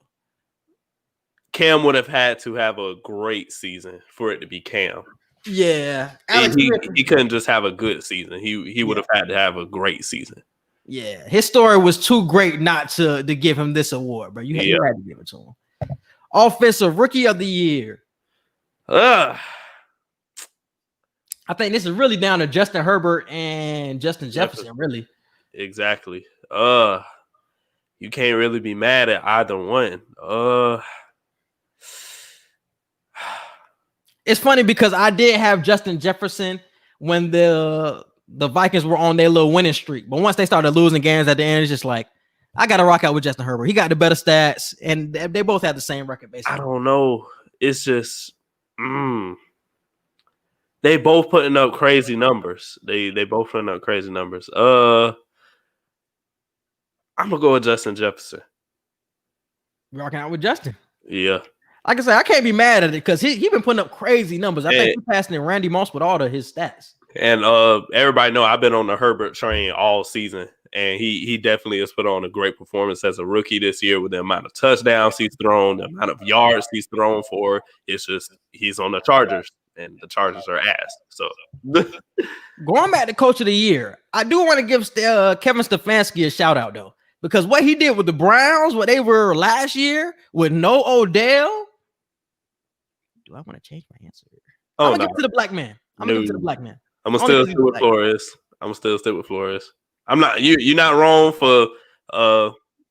Speaker 4: Cam would have had to have a great season for it to be Cam.
Speaker 1: Yeah.
Speaker 4: He couldn't just have a good season. He would have had to have a great season.
Speaker 1: Yeah. His story was too great not to give him this award, bro. You had to give it to him. Offensive Rookie of the Year. I think this is really down to Justin Herbert and Justin Jefferson, really.
Speaker 4: Exactly. You can't really be mad at either one.
Speaker 1: It's funny because I did have Justin Jefferson when the Vikings were on their little winning streak. But once they started losing games at the end, it's just like, I got to rock out with Justin Herbert. He got the better stats, and they both had the same record, basically.
Speaker 4: I don't know. It's just they both putting up crazy numbers. They both putting up crazy numbers. I'm gonna go with Justin Jefferson.
Speaker 1: Rocking out with Justin.
Speaker 4: Yeah.
Speaker 1: Like I said, I can't be mad at it because he been putting up crazy numbers. I think he's passing in Randy Moss with all of his stats.
Speaker 4: And everybody know I've been on the Herbert train all season, and he definitely has put on a great performance as a rookie this year with the amount of touchdowns he's thrown, the amount of yards he's thrown for. It's just he's on the Chargers, and the Chargers are ass. So
Speaker 1: going back to Coach of the Year, I do want to give Kevin Stefanski a shout out though, because what he did with the Browns, what they were last year with no Odell. Do I want to change my answer? I'm gonna give it to the black man. I'm gonna give it to the black man.
Speaker 4: I'm gonna still stick with Flores. I'm not you're not wrong for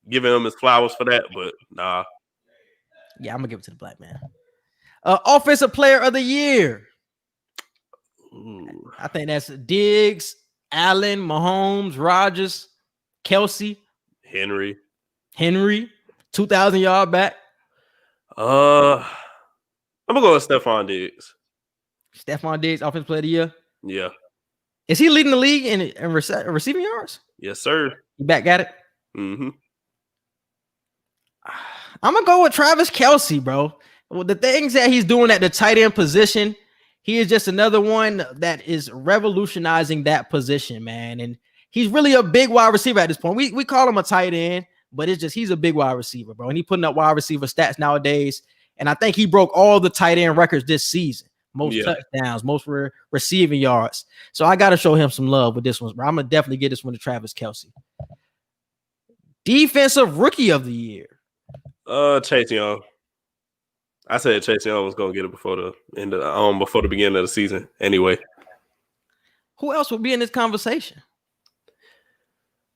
Speaker 4: giving him his flowers for that, but nah.
Speaker 1: Yeah, I'm gonna give it to the black man. Offensive player of the year. Ooh. I think that's Diggs, Allen, Mahomes, Rodgers. Kelsey,
Speaker 4: Henry,
Speaker 1: 2,000 yard back.
Speaker 4: I'm gonna go with Stephon Diggs.
Speaker 1: Stephon Diggs, offensive player of the year.
Speaker 4: Yeah.
Speaker 1: Is he leading the league in receiving yards?
Speaker 4: Yes, sir.
Speaker 1: You back at it?
Speaker 4: Mm-hmm.
Speaker 1: I'm gonna go with Travis Kelsey, bro. Well, the things that he's doing at the tight end position, he is just another one that is revolutionizing that position, man. And he's really a big wide receiver at this point. We call him a tight end, but it's just he's a big wide receiver, bro. And he's putting up wide receiver stats nowadays. And I think he broke all the tight end records this season. Most touchdowns, most receiving yards. So I got to show him some love with this one, bro. I'm going to definitely get this one to Travis Kelsey. Defensive Rookie of the Year.
Speaker 4: Chase Young. I said Chase Young was going to get it before the beginning of the season. Anyway.
Speaker 1: Who else would be in this conversation?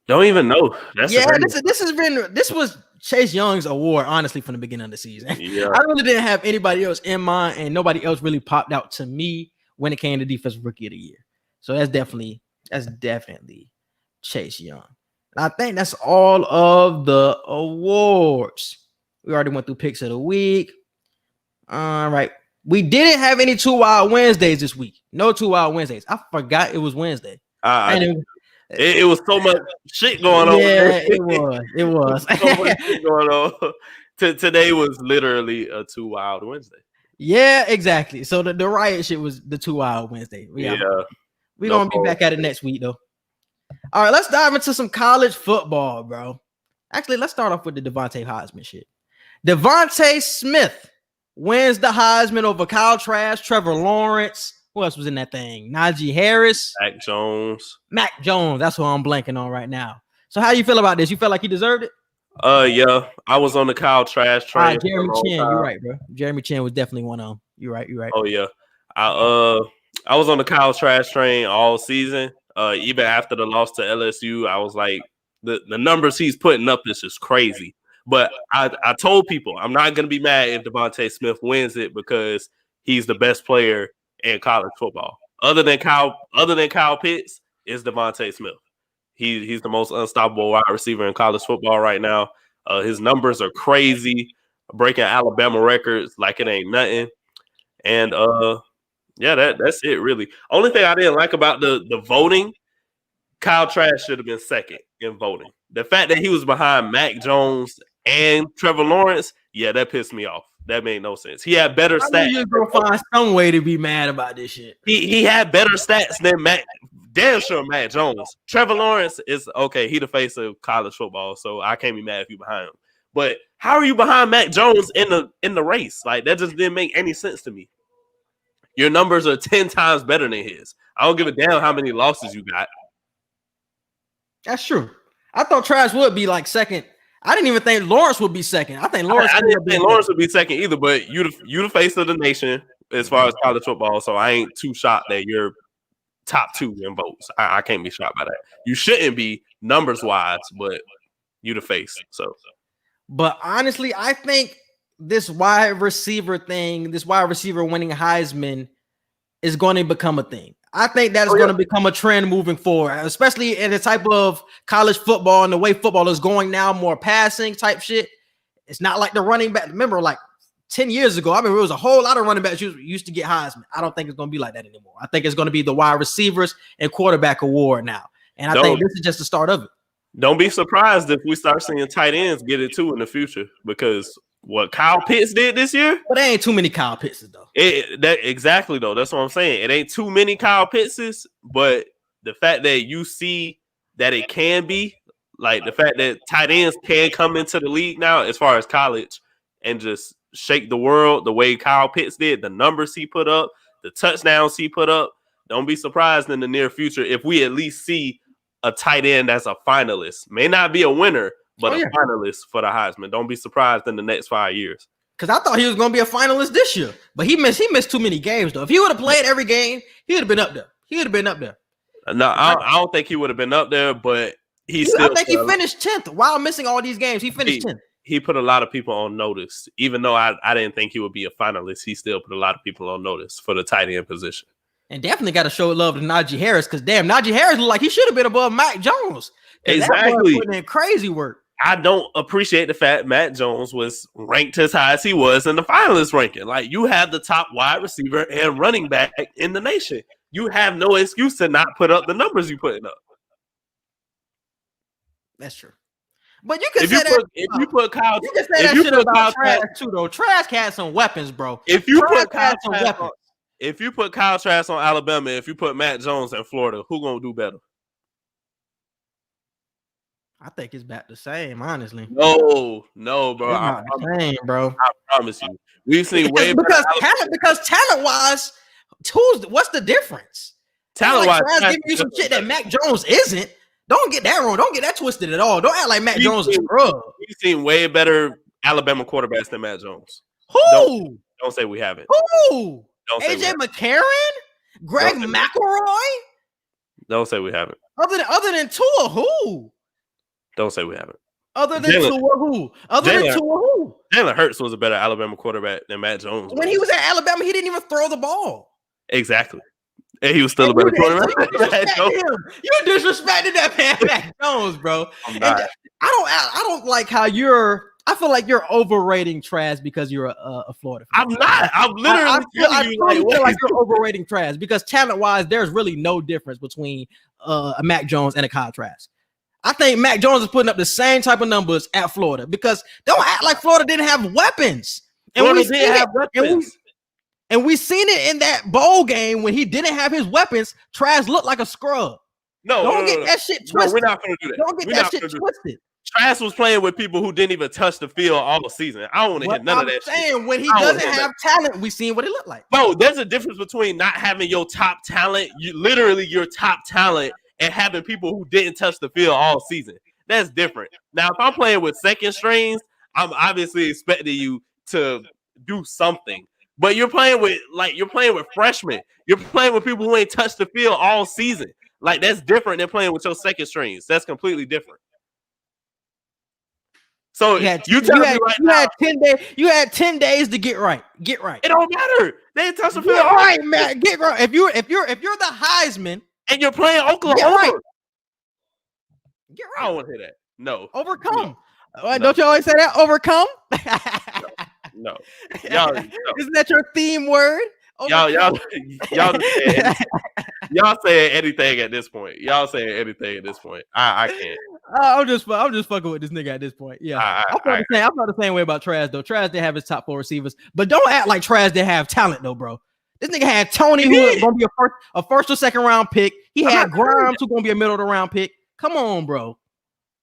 Speaker 4: Don't even know.
Speaker 1: This was Chase Young's award, honestly, from the beginning of the season.
Speaker 4: Yeah.
Speaker 1: I really didn't have anybody else in mind, and nobody else really popped out to me when it came to Defensive Rookie of the Year. So that's definitely Chase Young. And I think that's all of the awards. We already went through picks of the week. All right. We didn't have any 2 Wild Wednesdays this week. No 2 Wild Wednesdays. I forgot it was Wednesday.
Speaker 4: It was so much shit going on.
Speaker 1: Yeah, it was.
Speaker 4: So much shit going on. Today was literally a 2 Wild Wednesday.
Speaker 1: Yeah, exactly. So the riot shit was the 2 Wild Wednesday. We're going to be back at it next week, though. All right, let's dive into some college football, bro. Actually, let's start off with the Devonta Heisman shit. Devonta Smith wins the Heisman over Kyle Trask, Trevor Lawrence. Who else was in that thing? Najee Harris. Mac Jones. That's who I'm blanking on right now. So how you feel about this? You felt like he deserved it?
Speaker 4: Yeah. I was on the Kyle Trask train.
Speaker 1: Jeremy Chin. You're right, bro. Jeremy Chin was definitely one of them. You're right.
Speaker 4: Oh, yeah. I was on the Kyle Trask train all season. Even after the loss to LSU, I was like, the numbers he's putting up is just crazy. But I told people I'm not going to be mad if Devonta Smith wins it because he's the best player in college football. Other than Kyle Pitts, is Devonta Smith. He's the most unstoppable wide receiver in college football right now. His numbers are crazy, breaking Alabama records like it ain't nothing. And that's it really. Only thing I didn't like about the voting, Kyle Trask should have been second in voting. The fact that he was behind Mac Jones and Trevor Lawrence, that pissed me off. That made no sense. He had better stats.
Speaker 1: You're gonna find some way to be mad about this shit.
Speaker 4: He had better stats than Mac. Damn sure Mac Jones. Trevor Lawrence is okay. He the face of college football, so I can't be mad if you behind him. But how are you behind Mac Jones in the race? Like that just didn't make any sense to me. Your numbers are 10 times better than his. I don't give a damn how many losses you got.
Speaker 1: That's true. I thought Trash would be like second. I didn't even think Lawrence would be second. I think Lawrence.
Speaker 4: I didn't think Lawrence would be second either. But you the face of the nation as far as college football. So I ain't too shocked that you're top 2 in votes. I can't be shocked by that. You shouldn't be numbers wise, but you the face. So,
Speaker 1: but honestly, I think this wide receiver thing, this wide receiver winning Heisman, is going to become a thing. I think that is going to become a trend moving forward, especially in the type of college football and the way football is going now, more passing type shit. It's not like the running back. Remember, like 10 years ago, I mean, there was a whole lot of running backs used to get Heisman. I don't think it's going to be like that anymore. I think it's going to be the wide receivers and quarterback award now. And I think this is just the start of it. Don't
Speaker 4: be surprised if we start seeing tight ends get it too in the future, because what Kyle Pitts did this year,
Speaker 1: but there ain't too many Kyle Pittses though.
Speaker 4: Exactly though. That's what I'm saying. It ain't too many Kyle Pittses, but the fact that you see that it can be, like the fact that tight ends can come into the league now as far as college and just shake the world the way Kyle Pitts did, the numbers he put up, the touchdowns he put up. Don't be surprised in the near future if we at least see a tight end as a finalist. May not be a winner, but a finalist for the Heisman. Don't be surprised in the next 5 years.
Speaker 1: Because I thought he was going to be a finalist this year, but he missed too many games though. If he would have played every game, he would have been up there.
Speaker 4: No, I don't think he would have been up there, but I
Speaker 1: think he finished 10th while missing all these games. He finished 10th.
Speaker 4: He put a lot of people on notice. Even though I didn't think he would be a finalist, he still put a lot of people on notice for the tight end position.
Speaker 1: And definitely got to show love to Najee Harris, because damn, Najee Harris looked like he should have been above Mac Jones.
Speaker 4: Exactly.
Speaker 1: That boy putting in crazy work.
Speaker 4: I don't appreciate the fact Matt Jones was ranked as high as he was in the finalist ranking. Like, you have the top wide receiver and running back in the nation. You have no excuse to not put up the numbers you putting up.
Speaker 1: That's true. But you can
Speaker 4: If
Speaker 1: say that.
Speaker 4: if you put Kyle,
Speaker 1: you can say that shit about Trask too, though. Trask had some weapons, bro.
Speaker 4: If you put Kyle Trask on Alabama, if you put Matt Jones in Florida, who gonna do better?
Speaker 1: I think it's about the same, honestly.
Speaker 4: No, bro.
Speaker 1: It's not the same, bro.
Speaker 4: I promise you. We've seen way
Speaker 1: because talent wise, what's the difference?
Speaker 4: Talent wise,
Speaker 1: Trask giving you some shit that Mac Jones isn't. Don't get that wrong. Don't get that twisted at all. Don't act like Mac Jones is scrub.
Speaker 4: We've seen way better Alabama quarterbacks than Matt Jones.
Speaker 1: Who?
Speaker 4: Don't say we haven't.
Speaker 1: Who? AJ McCarron? Greg McElroy?
Speaker 4: Don't say we haven't.
Speaker 1: Other than Tua, who?
Speaker 4: Don't say we haven't.
Speaker 1: Other than Tua, who?
Speaker 4: Jalen Hurts was a better Alabama quarterback than Matt Jones.
Speaker 1: When he was at Alabama, he didn't even throw the ball.
Speaker 4: Exactly. And he was still a better quarterback.
Speaker 1: You disrespected that man, Matt Jones, bro. I don't like how I feel like you're overrating Trask because you're a Florida fan.
Speaker 4: I'm not. I'm literally
Speaker 1: I feel like you're overrating Trask because talent-wise, there's really no difference between a Mac Jones and a Kyle Trask. I think Mac Jones is putting up the same type of numbers at Florida because don't act like Florida didn't have weapons. And we seen it in that bowl game when he didn't have his weapons. Trask looked like a scrub.
Speaker 4: Don't
Speaker 1: get that shit twisted.
Speaker 4: No, we're not going to do that.
Speaker 1: Don't get that shit twisted.
Speaker 4: Trask was playing with people who didn't even touch the field all season. I don't want to hear none of that shit.
Speaker 1: When he doesn't have talent, we seen what it looked like.
Speaker 4: Bro, there's a difference between not having your top talent, your top talent, and having people who didn't touch the field all season. That's different. Now, if I'm playing with second strings, I'm obviously expecting you to do something. But you're playing with freshmen. You're playing with people who ain't touched the field all season. Like, that's different than playing with your second strings. That's completely different. So you had
Speaker 1: 10 days. You had 10 days to get right. Get right.
Speaker 4: It don't matter. They ain't touched the field.
Speaker 1: Get right, man. Get right. If you're the Heisman
Speaker 4: and you're playing Oklahoma,
Speaker 1: get right. Get right.
Speaker 4: I don't want to hear that. No.
Speaker 1: Overcome. No. Don't you always say that? Overcome.
Speaker 4: No.
Speaker 1: Isn't that your theme word?
Speaker 4: Y'all saying anything at this point. Y'all saying anything at this point. I can't.
Speaker 1: I'm just fucking with this nigga at this point. Yeah, I felt the same way about Trask though. Trask didn't have his top 4 receivers, but don't act like Trask didn't have talent though, bro. This nigga had Tony, who was gonna be a first or second round pick. He had Grimes, who's gonna be a middle of the round pick. Come on, bro.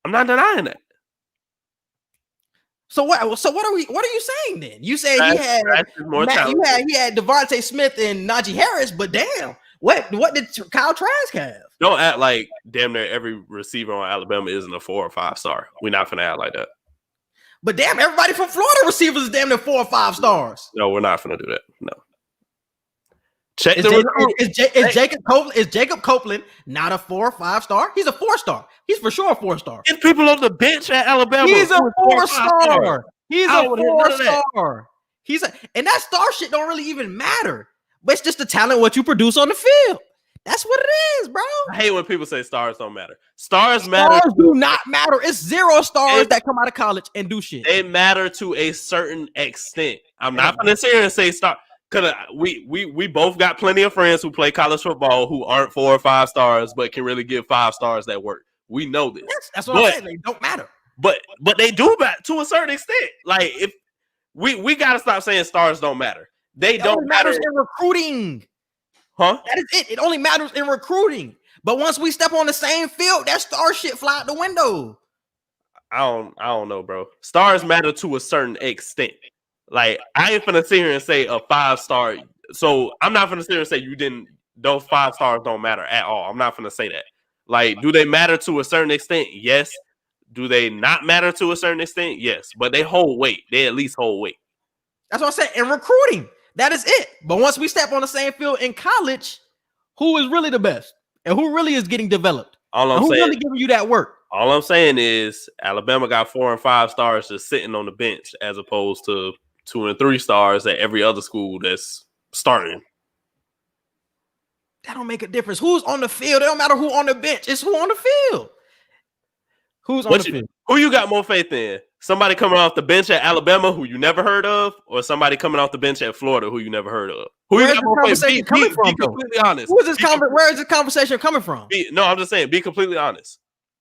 Speaker 4: I'm not denying that.
Speaker 1: So what are you saying then? You say he had Devonta Smith and Najee Harris, but damn, what did Kyle Trask have?
Speaker 4: Don't act like damn near every receiver on Alabama isn't a 4 or 5 star. We're not finna act like that.
Speaker 1: But damn, everybody from Florida receivers is damn near 4 or 5 stars.
Speaker 4: No, we're not finna do that. No.
Speaker 1: Is Jacob Copeland not a 4 or 5 star? He's a 4 star. He's for sure a 4 star.
Speaker 4: It's people on the bench at Alabama.
Speaker 1: He's a 4 star. He's a 4 star. And that star shit don't really even matter. But it's just the talent, what you produce on the field. That's what it is, bro.
Speaker 4: I hate when people say stars don't matter. Stars matter.
Speaker 1: Stars do not matter. It's 0 stars that come out of college and do shit.
Speaker 4: They matter to a certain extent. I'm not going to sit here and say star. Because we both got plenty of friends who play college football who aren't 4 or 5 stars, but can really give 5 stars that work. We know this.
Speaker 1: That's what I'm saying. They don't matter.
Speaker 4: But they do matter to a certain extent. Like, if we got to stop saying stars don't matter. They don't matter
Speaker 1: in recruiting.
Speaker 4: Huh?
Speaker 1: That is it. It only matters in recruiting. But once we step on the same field, that star shit fly out the window.
Speaker 4: I don't know, bro. Stars matter to a certain extent. Like, I ain't finna sit here and say a 5 star. So I'm not finna sit here and say those 5 stars don't matter at all. I'm not finna say that. Like, do they matter to a certain extent? Yes. Do they not matter to a certain extent? Yes. But they hold weight. They at least hold weight.
Speaker 1: That's what I said. In recruiting, that is it. But once we step on the same field in college, who is really the best? And who really is getting developed? Who's really giving you that work?
Speaker 4: All I'm saying is Alabama got 4 and 5 stars just sitting on the bench as opposed to 2 and 3 stars at every other school that's starting.
Speaker 1: That don't make a difference. Who's on the field? It don't matter who on the bench. It's who on the field. Who's on the field?
Speaker 4: Who you got more faith in? Somebody coming off the bench at Alabama who you never heard of, or somebody coming off the bench at Florida who you never heard of? Who
Speaker 1: Where's
Speaker 4: you got
Speaker 1: the
Speaker 4: more faith?
Speaker 1: conversation coming from?
Speaker 4: Be completely honest.
Speaker 1: Who is this where is this conversation coming from?
Speaker 4: No, I'm just saying. Be completely honest.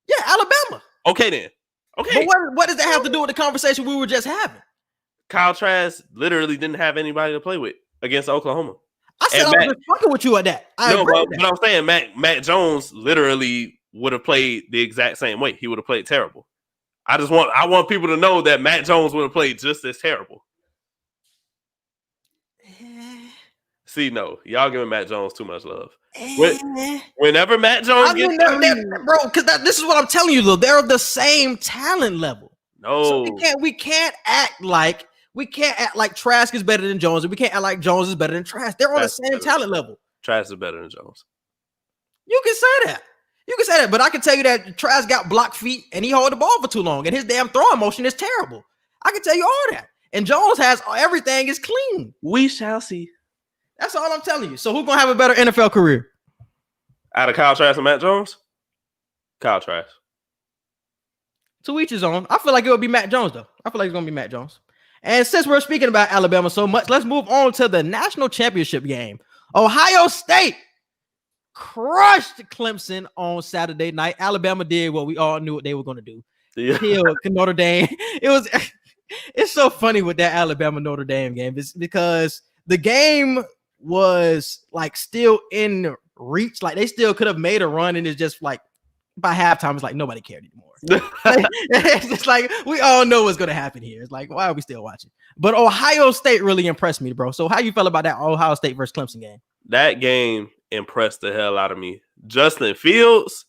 Speaker 1: Yeah, Alabama.
Speaker 4: Okay then. Okay.
Speaker 1: But what does that have to do with the conversation we were just having?
Speaker 4: Kyle Trask literally didn't have anybody to play with against Oklahoma.
Speaker 1: I said I was just fucking with you at that.
Speaker 4: But I'm saying Matt Jones literally would have played the exact same way. He would have played terrible. I want people to know that Matt Jones would have played just as terrible. See, no, y'all giving Matt Jones too much love. Whenever Matt Jones gets
Speaker 1: bro, because this is what I'm telling you, though. They're the same talent level.
Speaker 4: No,
Speaker 1: so we can't act like Trask is better than Jones, and we can't act like Jones is better than Trask. They're on the same talent level.
Speaker 4: Trask is better than Jones.
Speaker 1: You can say that. But I can tell you that Trask got blocked feet and he hold the ball for too long, and his damn throwing motion is terrible. I can tell you all that. And Jones has everything is clean.
Speaker 4: We shall see.
Speaker 1: That's all I'm telling you. So who's gonna have a better NFL career?
Speaker 4: Out of Kyle Trask and Matt Jones? Kyle Trask.
Speaker 1: To each his own. I feel like it would be Matt Jones, though. I feel like it's gonna be Matt Jones. And since we're speaking about Alabama so much, let's move on to the national championship game. Ohio State crushed Clemson on Saturday night. Alabama did what we all knew what they were going to do.
Speaker 4: Yeah.
Speaker 1: Killed Notre Dame. It's so funny with that Alabama Notre Dame game. It's because the game was like still in reach. Like they still could have made a run, and it's just like by halftime, it's like nobody cared anymore. It's just like we all know what's going to happen here. It's like, why are we still watching? But Ohio State really impressed me, bro. So how you felt about that Ohio State versus Clemson game?
Speaker 4: That game impressed the hell out of me. Justin Fields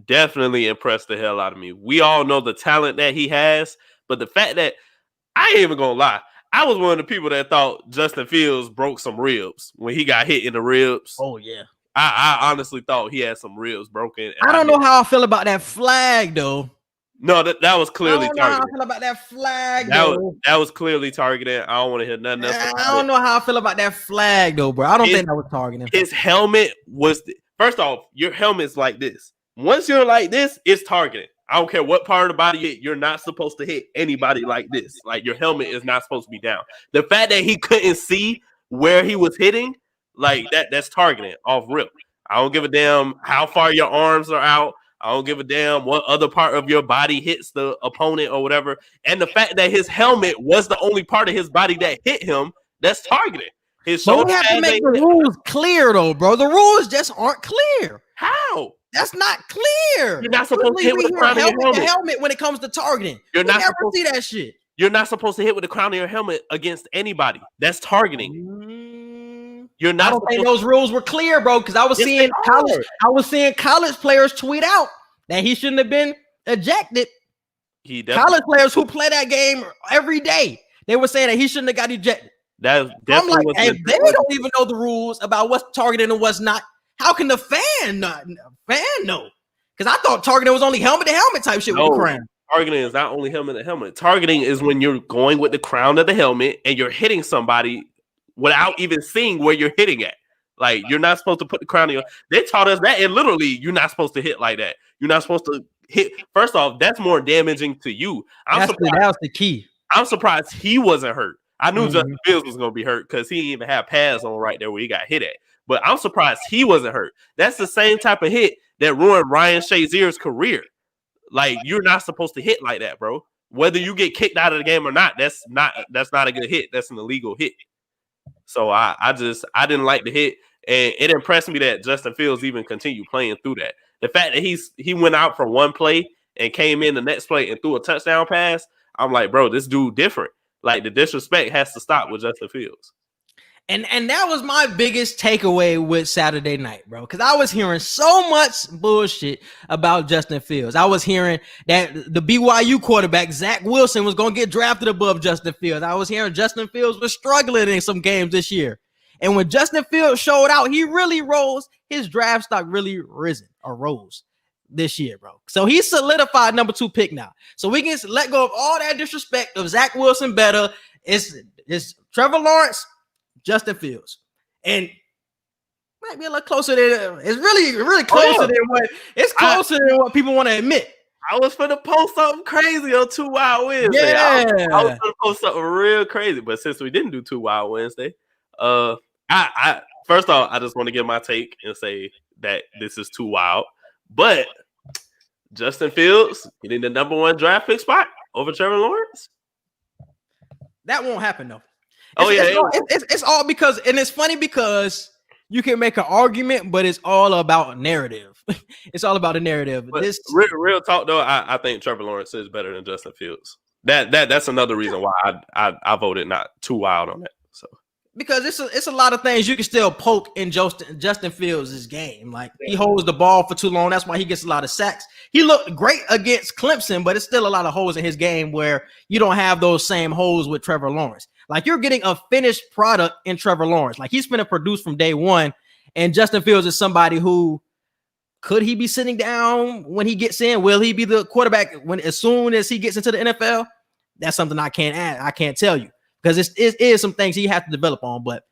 Speaker 4: definitely impressed the hell out of me. We all know the talent that he has, but the fact that I ain't even gonna lie, I was one of the people that thought Justin Fields broke some ribs when he got hit in the ribs.
Speaker 1: Oh yeah,
Speaker 4: I honestly thought he had some ribs broken.
Speaker 1: I don't know how I feel about that flag though.
Speaker 4: No, that was clearly targeted.
Speaker 1: How I feel about that flag.
Speaker 4: That was clearly targeted. I don't want to hear nothing else.
Speaker 1: I don't know how I feel about that flag though, bro. I don't think that was targeting.
Speaker 4: His helmet was first off. Your helmet's like this. Once you're like this, it's targeted. I don't care what part of the body you're not supposed to hit anybody like this. Like your helmet is not supposed to be down. The fact that he couldn't see where he was hitting, like that's targeting off rip. I don't give a damn how far your arms are out. I don't give a damn what other part of your body hits the opponent or whatever. And the fact that his helmet was the only part of his body that hit him, that's targeted.
Speaker 1: But we have to make the rules clear, though, bro. The rules just aren't clear.
Speaker 4: How?
Speaker 1: That's not clear.
Speaker 4: You're not supposed to hit with the crown of your
Speaker 1: helmet when it comes to targeting.
Speaker 4: You're not
Speaker 1: never see that shit.
Speaker 4: You're not supposed to hit with the crown of your helmet against anybody. That's targeting. You're not.
Speaker 1: I don't think those rules were clear, bro. Because I was seeing college players tweet out that he shouldn't have been ejected. College players who play that game every day, they were saying that he shouldn't have got ejected.
Speaker 4: I'm
Speaker 1: like, if they don't even know the rules about what's targeted and what's not, how can the fan know? Because I thought targeting was only helmet to helmet type shit with the crown.
Speaker 4: Targeting is not only helmet to helmet. Targeting is when you're going with the crown of the helmet and you're hitting somebody without even seeing where you're hitting at. Like, you're not supposed to put the crown in your... They taught us that, and literally, you're not supposed to hit like that. You're not supposed to hit... First off, that's more damaging to you.
Speaker 1: That was the key.
Speaker 4: I'm surprised he wasn't hurt. I knew Justin Fields was going to be hurt because he didn't even have pads on right there where he got hit at. But I'm surprised he wasn't hurt. That's the same type of hit that ruined Ryan Shazier's career. Like, you're not supposed to hit like that, bro. Whether you get kicked out of the game or not, that's not a good hit. That's an illegal hit. So I didn't like the hit, and it impressed me that Justin Fields even continued playing through that. The fact that he went out for one play and came in the next play and threw a touchdown pass, I'm like, bro, this dude different. Like, the disrespect has to stop with Justin Fields.
Speaker 1: And that was my biggest takeaway with Saturday night, bro, because I was hearing so much bullshit about Justin Fields. I was hearing that the BYU quarterback, Zach Wilson, was going to get drafted above Justin Fields. I was hearing Justin Fields was struggling in some games this year. And when Justin Fields showed out, he really rose. His draft stock really rose this year, bro. So he solidified number 2 pick now. So we can let go of all that disrespect of Zach Wilson better. It's Trevor Lawrence, Justin Fields, and might be a little closer than it's really closer than what people want to admit.
Speaker 4: I was finna post something crazy on 2 Wild Wednesday. I was finna post something real crazy, but since we didn't do 2 Wild Wednesday, I first off, I just want to give my take and say that this is too wild. But Justin Fields getting the number 1 draft pick spot over Trevor Lawrence.
Speaker 1: That won't happen though. It's all because, and it's funny because you can make an argument, but it's all about narrative. It's all about the narrative.
Speaker 4: But real talk though, I think Trevor Lawrence is better than Justin Fields. That's another reason why I voted not too wild on that. So
Speaker 1: because it's a lot of things you can still poke in Justin Fields' game. Like he holds the ball for too long. That's why he gets a lot of sacks. He looked great against Clemson, but it's still a lot of holes in his game where you don't have those same holes with Trevor Lawrence. Like you're getting a finished product in Trevor Lawrence. Like he's going to produce from day one. And Justin Fields is somebody who could he be sitting down when he gets in? Will he be the quarterback as soon as he gets into the NFL? That's something I can't tell you because it is some things he has to develop on. But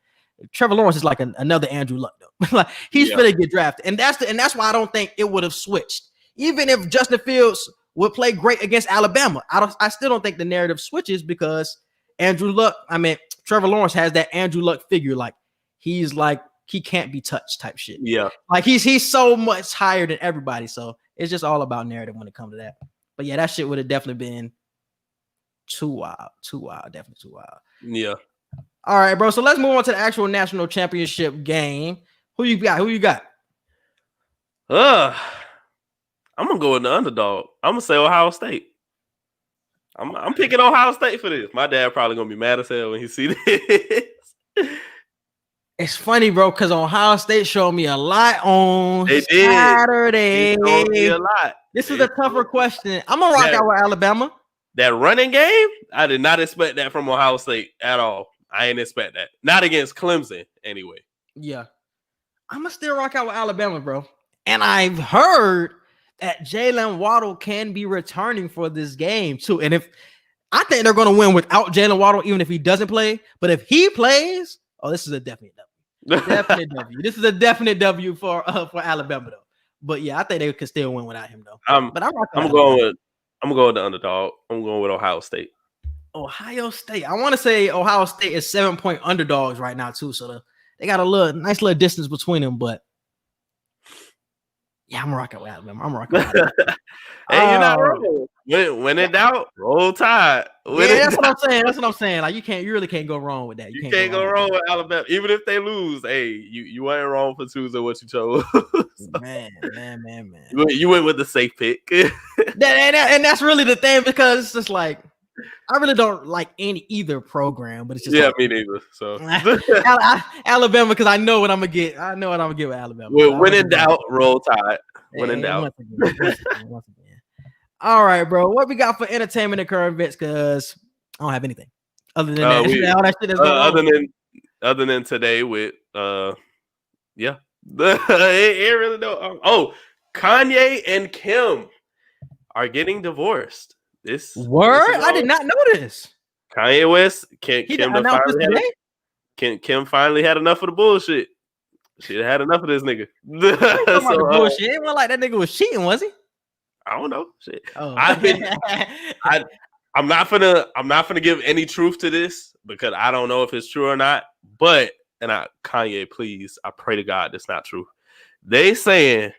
Speaker 1: Trevor Lawrence is like another Andrew Luck though. Like he's going to get drafted, and that's why I don't think it would have switched. Even if Justin Fields would play great against Alabama, I still don't think the narrative switches because Andrew Luck. I mean, Trevor Lawrence has that Andrew Luck figure. Like he's like he can't be touched type shit.
Speaker 4: Yeah,
Speaker 1: like he's so much higher than everybody. So it's just all about narrative when it comes to that. But yeah, that shit would have definitely been too wild, definitely too wild.
Speaker 4: Yeah.
Speaker 1: All right, bro. So let's move on to the actual national championship game. Who you got?
Speaker 4: I'm gonna go with the underdog. I'm gonna say Ohio State. I'm picking Ohio State for this. My dad probably gonna be mad as hell when he see this.
Speaker 1: It's funny, bro, because Ohio State showed me a lot on Saturday.
Speaker 4: They showed me a lot.
Speaker 1: This is a tougher question. I'm gonna rock out with Alabama.
Speaker 4: That running game, I did not expect that from Ohio State at all. I ain't expect that. Not against Clemson, anyway.
Speaker 1: Yeah. I'm gonna still rock out with Alabama, bro. And I've heard that Jalen Waddle can be returning for this game too. And if I think they're gonna win without Jalen Waddle, even if he doesn't play. But if he plays, this is a definite W. Definite W. This is a definite W for Alabama though. But yeah, I think they could still win without him though. I'm
Speaker 4: going with the underdog. I'm going with Ohio State.
Speaker 1: Ohio State. I want to say Ohio State is 7-point underdogs right now too. So they got a nice little distance between them. But yeah, I'm rocking with Alabama.
Speaker 4: Hey, you're not wrong. When in doubt, roll Tide.
Speaker 1: That's what I'm saying. Like you really can't go wrong with that.
Speaker 4: You can't go wrong with Alabama, even if they lose. Hey, you ain't wrong for choosing what you chose.
Speaker 1: Man.
Speaker 4: You went with the safe pick.
Speaker 1: and that's really the thing because it's just like I really don't like either program, but it's just
Speaker 4: me neither. So
Speaker 1: Alabama because I know what I'm gonna get. I know what I'm gonna get with Alabama.
Speaker 4: When in doubt, roll Tide. When in doubt.
Speaker 1: Once again. All right, bro. What we got for entertainment and current events? Because I don't have anything other than that. All that shit is
Speaker 4: other than today with it really don't. Kanye and Kim are getting divorced. This
Speaker 1: word? I did not know this.
Speaker 4: Kanye West Kim finally had enough of the bullshit. She had enough of this nigga.
Speaker 1: Bullshit. It wasn't like that nigga was cheating, was he?
Speaker 4: I don't know. Shit.
Speaker 1: Oh.
Speaker 4: I'm not gonna give any truth to this because I don't know if it's true or not. But Kanye, please, I pray to God that's not true. They saying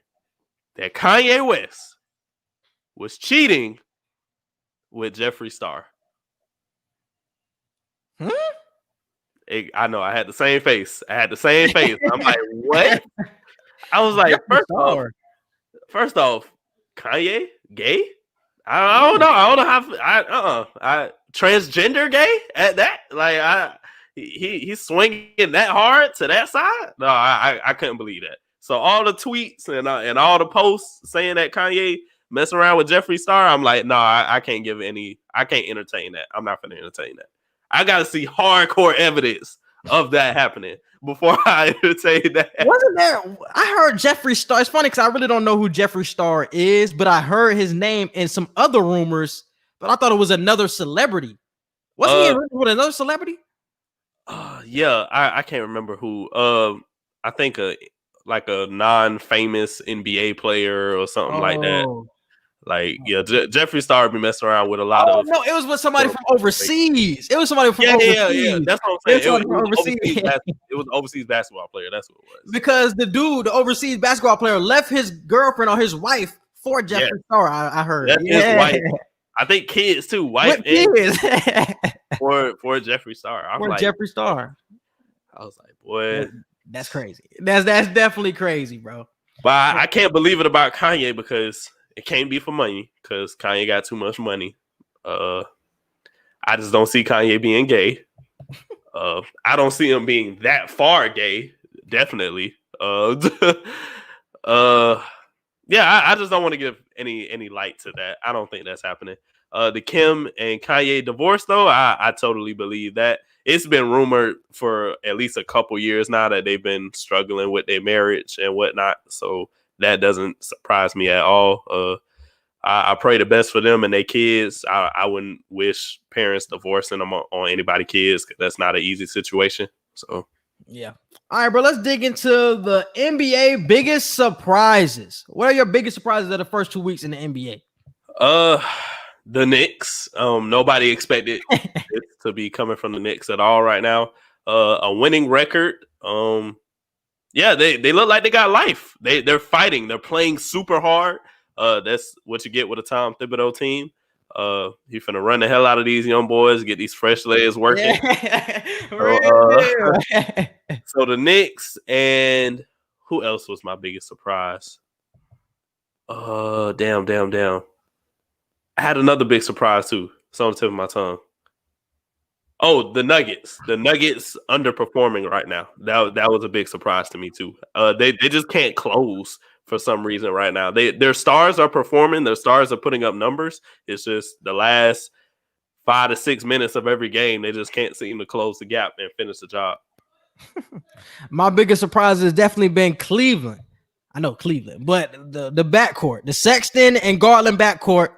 Speaker 4: that Kanye West was cheating with Jeffree Star. I know. I had the same face. I'm like, what? I was like, first off, Kanye gay? I don't know. I don't know how. Transgender gay at that? Like, he's swinging that hard to that side? No, I couldn't believe that. So all the tweets and all the posts saying that Kanye messing around with Jeffree Star, I'm like, no, I can't give any. I can't entertain that. I'm not gonna entertain that. I gotta see hardcore evidence of that happening before I entertain that.
Speaker 1: Wasn't there? I heard Jeffree Star. It's funny because I really don't know who Jeffree Star is, but I heard his name in some other rumors. But I thought it was another celebrity. Wasn't he with another celebrity?
Speaker 4: Yeah, I can't remember who. I think like a non-famous NBA player or something like that. Like, yeah, Jeffree Star be messing around with a lot of.
Speaker 1: No, it was with somebody from overseas. It was somebody from overseas.
Speaker 4: Yeah. That's what I'm saying. It was an overseas basketball player. That's what it was.
Speaker 1: Because the overseas basketball player, left his girlfriend or his wife for Jeffree Star. I heard.
Speaker 4: His wife. I think kids too. Wife and kids for Jeffree Star.
Speaker 1: Jeffree Star.
Speaker 4: I was like, boy,
Speaker 1: that's crazy. That's definitely crazy, bro.
Speaker 4: But I can't believe it about Kanye because it can't be for money because Kanye got too much money. I just don't see Kanye being gay. I don't see him being that far gay. Definitely. I just don't want to give any light to that. I don't think that's happening. The Kim and Kanye divorce, though, I totally believe that. It's been rumored for at least a couple years now that they've been struggling with their marriage and whatnot. So that doesn't surprise me at all. I pray the best for them and their kids. I wouldn't wish parents divorcing them on anybody's kids because that's not an easy situation. So, yeah.
Speaker 1: All right, bro, let's dig into the NBA biggest surprises. What are your biggest surprises of the first 2 weeks in the NBA?
Speaker 4: The Knicks. Nobody expected it to be coming from the Knicks at all right now. A winning record. They look like they got life. They're fighting. They're playing super hard. That's what you get with a Tom Thibodeau team. He's finna run the hell out of these young boys, get these fresh legs working. So the Knicks, and who else was my biggest surprise? Damn. I had another big surprise too. It's on the tip of my tongue. Oh, the Nuggets. The Nuggets underperforming right now. That was a big surprise to me too. They just can't close for some reason right now. Their stars are performing. Their stars are putting up numbers. It's just the last 5 to 6 minutes of every game, they just can't seem to close the gap and finish the job.
Speaker 1: My biggest surprise has definitely been Cleveland. I know Cleveland, but the backcourt, the Sexton and Garland backcourt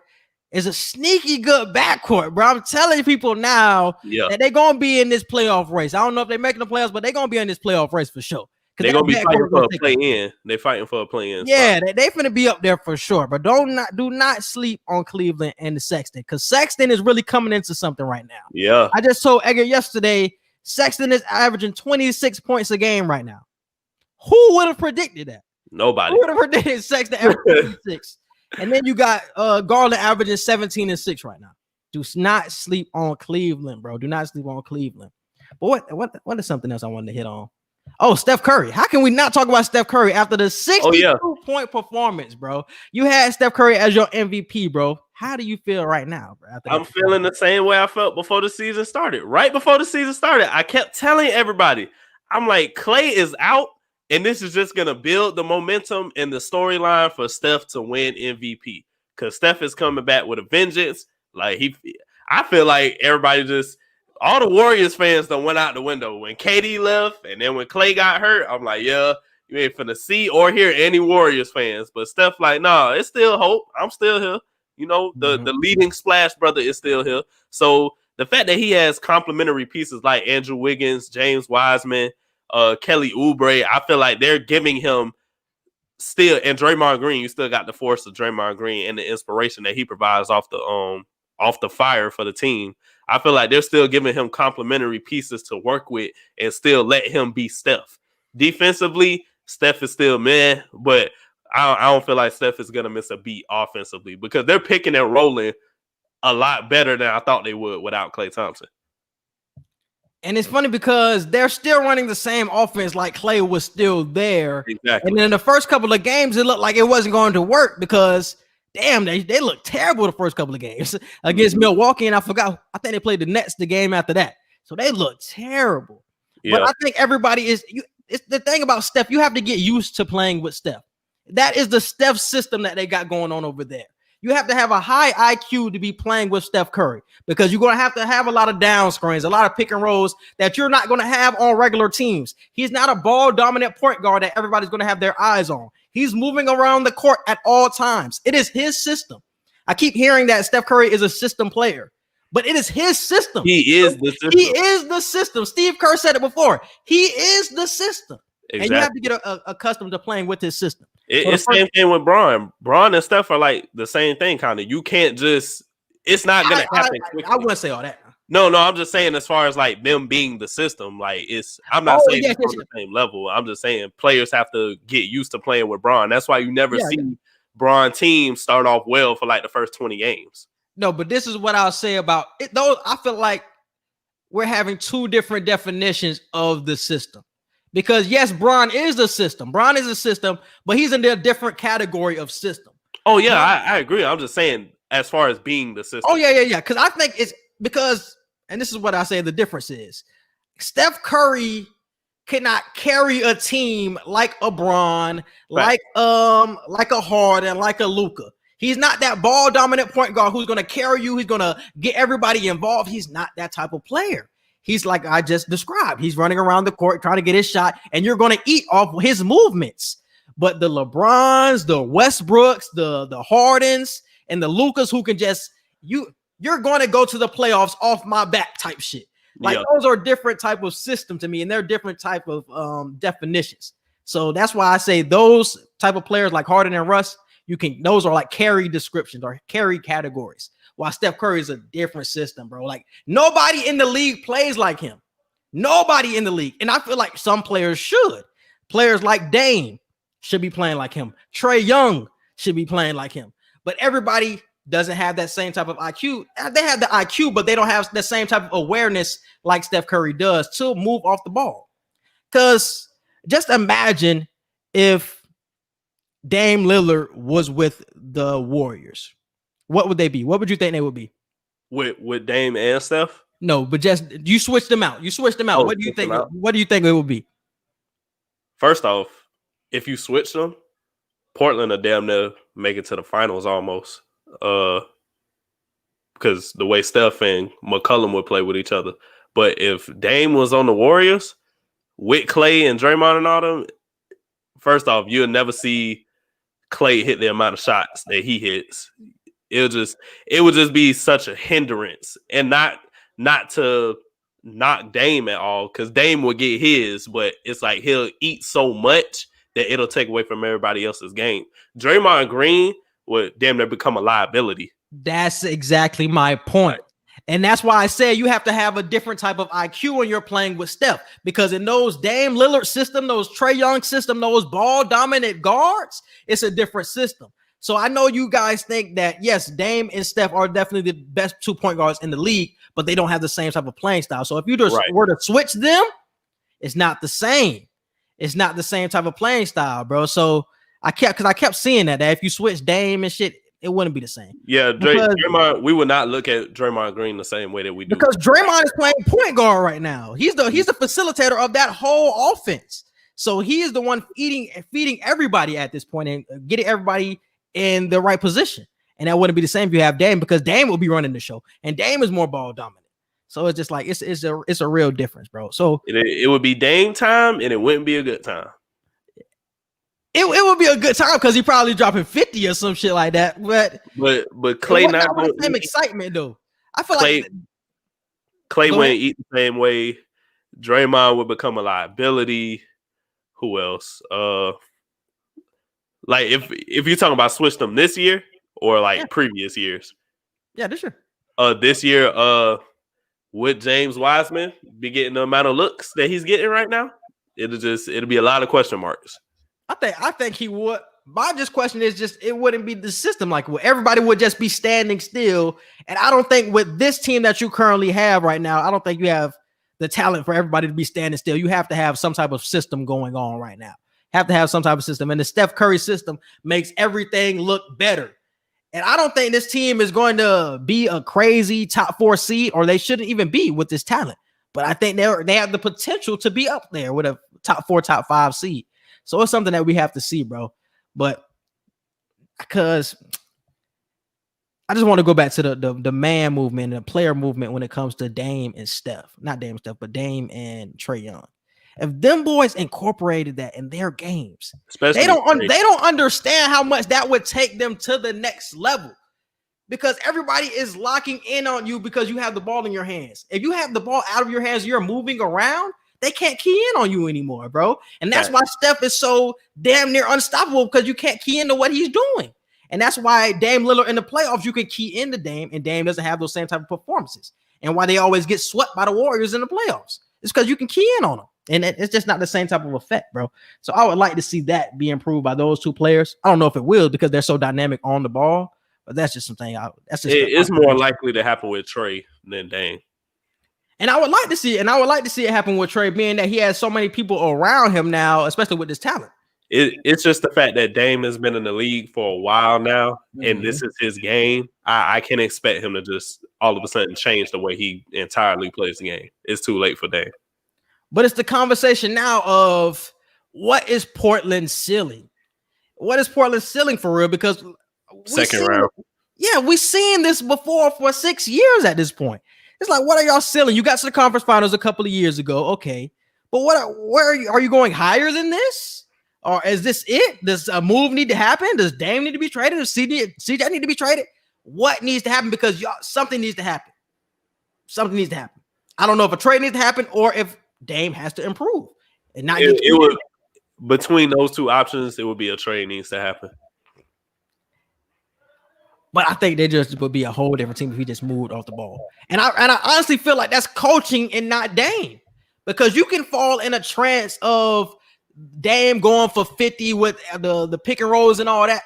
Speaker 1: is a sneaky good backcourt, bro. I'm telling people now that they're going to be in this playoff race. I don't know if they're making the playoffs, but they're going to be in this playoff race for sure.
Speaker 4: They're going to be fighting for a play-in. They're fighting for a play-in.
Speaker 1: Yeah, they're going to be up there for sure. But do not sleep on Cleveland and the Sexton because Sexton is really coming into something right now.
Speaker 4: Yeah.
Speaker 1: I just told Edgar yesterday, Sexton is averaging 26 points a game right now. Who would have predicted that?
Speaker 4: Nobody.
Speaker 1: Who would have predicted Sexton averaging 26? And then you got Garland averaging 17 and 6 right now. Do not sleep on Cleveland, bro. Do not sleep on Cleveland. But what is something else I wanted to hit on? Oh, Steph Curry. How can we not talk about Steph Curry after the 62-point performance, bro? You had Steph Curry as your MVP, bro. How do you feel right now, bro?
Speaker 4: I'm feeling the same way I felt before the season started. Right before the season started, I kept telling everybody, I'm like, Klay is out. And this is just going to build the momentum and the storyline for Steph to win MVP. Because Steph is coming back with a vengeance. I feel like everybody all the Warriors fans done went out the window. When KD left and then when Klay got hurt, I'm like, yeah, you ain't finna see or hear any Warriors fans. But Steph like, nah, it's still hope. I'm still here. You know, the leading splash brother is still here. So the fact that he has complimentary pieces like Andrew Wiggins, James Wiseman, Kelly Oubre, I feel like they're giving him still, and Draymond Green, you still got the force of Draymond Green and the inspiration that he provides off the fire for the team. I feel like they're still giving him complimentary pieces to work with and still let him be Steph. Defensively, Steph is still man, but I don't feel like Steph is gonna miss a beat offensively because they're picking and rolling a lot better than I thought they would without Klay Thompson.
Speaker 1: And it's funny because they're still running the same offense like Klay was still there.
Speaker 4: Exactly.
Speaker 1: And then in the first couple of games, it looked like it wasn't going to work because, damn, they looked terrible the first couple of games against Milwaukee. And I think they played the Nets the game after that. So they looked terrible. Yeah. But I think everybody it's the thing about Steph, you have to get used to playing with Steph. That is the Steph system that they got going on over there. You have to have a high IQ to be playing with Steph Curry because you're going to have a lot of down screens, a lot of pick and rolls that you're not going to have on regular teams. He's not a ball dominant point guard that everybody's going to have their eyes on. He's moving around the court at all times. It is his system. I keep hearing that Steph Curry is a system player, but it is his system.
Speaker 4: He is the system.
Speaker 1: He is the system. Steve Kerr said it before. He is the system. Exactly. And you have to get accustomed to playing with his system.
Speaker 4: It's same thing with Braun. Braun and Steph are like the same thing, kind of. You can't just. It's not gonna happen quickly.
Speaker 1: I wouldn't say all that.
Speaker 4: No, I'm just saying as far as like them being the system, like it's. I'm not saying it's on the same level. I'm just saying players have to get used to playing with Braun. That's why you never see Braun teams start off well for like the first 20 games.
Speaker 1: No, but this is what I'll say about it. Though I feel like we're having two different definitions of the system. Because yes, Braun is the system. Braun is a system, but he's in a different category of system.
Speaker 4: Oh yeah, I agree. I'm just saying as far as being the system.
Speaker 1: Oh yeah. Because I think it's because, and this is what I say the difference is. Steph Curry cannot carry a team like a Braun, like a Harden, like a Luka. He's not that ball dominant point guard who's going to carry you. He's going to get everybody involved. He's not that type of player. He's like I just described. He's running around the court trying to get his shot, and you're going to eat off his movements. But the LeBrons, the Westbrooks, the Hardens, and the Lukas who can just you're going to go to the playoffs off my back type shit. Like those are different type of system to me, and they're different type of definitions. So that's why I say those type of players like Harden and Russ, those are like carry descriptions or carry categories. While Steph Curry is a different system, bro. Like nobody in the league plays like him. Nobody in the league. And I feel like some players should. Players like Dame should be playing like him. Trae Young should be playing like him. But everybody doesn't have that same type of IQ. They have the IQ, but they don't have the same type of awareness like Steph Curry does to move off the ball. Because just imagine if Dame Lillard was with the Warriors. What would they be? What would you think they would be?
Speaker 4: With Dame and Steph?
Speaker 1: No, but just you switch them out. What do you think? What do you think it would be?
Speaker 4: First off, if you switch them, Portland will damn near make it to the finals almost. Because the way Steph and McCollum would play with each other. But if Dame was on the Warriors with Clay and Draymond and all them, first off, you'll never see Clay hit the amount of shots that he hits. It would just be such a hindrance, and not to knock Dame at all, because Dame will get his, but it's like he'll eat so much that it'll take away from everybody else's game. Draymond Green would damn near become a liability.
Speaker 1: That's exactly my point. And that's why I say you have to have a different type of IQ when you're playing with Steph, because in those Dame Lillard system, those Trae Young system, those ball dominant guards, it's a different system. So I know you guys think that, yes, Dame and Steph are definitely the best 2-point guards in the league, but they don't have the same type of playing style. So if you just were to switch them, it's not the same. It's not the same type of playing style, bro. So I kept seeing that if you switch Dame and shit, it wouldn't be the same.
Speaker 4: Yeah, Draymond, we would not look at Draymond Green the same way that we do.
Speaker 1: Because Draymond is playing point guard right now. He's the facilitator of that whole offense. So he is the one feeding everybody at this point and getting everybody in the right position. And that wouldn't be the same if you have Dame, because Dame will be running the show and Dame is more ball dominant. So it's just like it's a real difference, bro. So
Speaker 4: it would be Dame time and it wouldn't be a good time.
Speaker 1: It would be a good time because he probably dropping 50 or some shit like that. But
Speaker 4: Clay not
Speaker 1: the same excitement though. I feel
Speaker 4: Clay wouldn't eat the same way. Draymond would become a liability. Who else? Like if you're talking about switch them this year or like previous years.
Speaker 1: Yeah, this year.
Speaker 4: This year, would James Wiseman be getting the amount of looks that he's getting right now? It'll be a lot of question marks.
Speaker 1: I think he would. My question is it wouldn't be the system like everybody would just be standing still. And I don't think with this team that you currently have right now, I don't think you have the talent for everybody to be standing still. You have to have some type of system going on right now. Have to have some type of system. And the Steph Curry system makes everything look better. And I don't think this team is going to be a crazy top 4 seed, or they shouldn't even be with this talent. But I think they have the potential to be up there with a top 4, top 5 seed. So it's something that we have to see, bro. But because I just want to go back to the man movement and the player movement when it comes to Dame and Steph. Not Dame and Steph, but Dame and Trae Young. If them boys incorporated that in their games, especially they don't understand how much that would take them to the next level, because everybody is locking in on you because you have the ball in your hands. If you have the ball out of your hands, you're moving around, they can't key in on you anymore, bro. And that's
Speaker 4: Right.
Speaker 1: why Steph is so damn near unstoppable, because you can't key into what he's doing. And that's why Dame Lillard in the playoffs, you can key into Dame, and Dame doesn't have those same type of performances. And why they always get swept by the Warriors in the playoffs. It's because you can key in on them. And it's just not the same type of effect, bro. So I would like to see that be improved by those two players. I don't know if it will because they're so dynamic on the ball, but that's just something.
Speaker 4: It's more likely to happen with Trey than Dame.
Speaker 1: And I would like to see it. And I would like to see it happen with Trey, being that he has so many people around him now, especially with this talent.
Speaker 4: It's just the fact that Dame has been in the league for a while now, and this is his game. I can't expect him to just all of a sudden change the way he entirely plays the game. It's too late for Dame.
Speaker 1: But it's the conversation now of what is Portland's ceiling? What is Portland's ceiling for real? Because
Speaker 4: second round.
Speaker 1: Yeah, we've seen this before for 6 years at this point. It's like, what are y'all ceiling? You got to the conference finals a couple of years ago. Okay. But where are you going higher than this? Or is this it? Does a move need to happen? Does Dame need to be traded? Does CJ need to be traded? What needs to happen? Because something needs to happen. Something needs to happen. I don't know if a trade needs to happen or if Dame has to improve. And not
Speaker 4: it would, between those two options, it would be a trade needs to happen.
Speaker 1: But I think they just would be a whole different team if he just moved off the ball. And I honestly feel like that's coaching and not Dame. Because you can fall in a trance of Dame going for 50 with the pick and rolls and all that.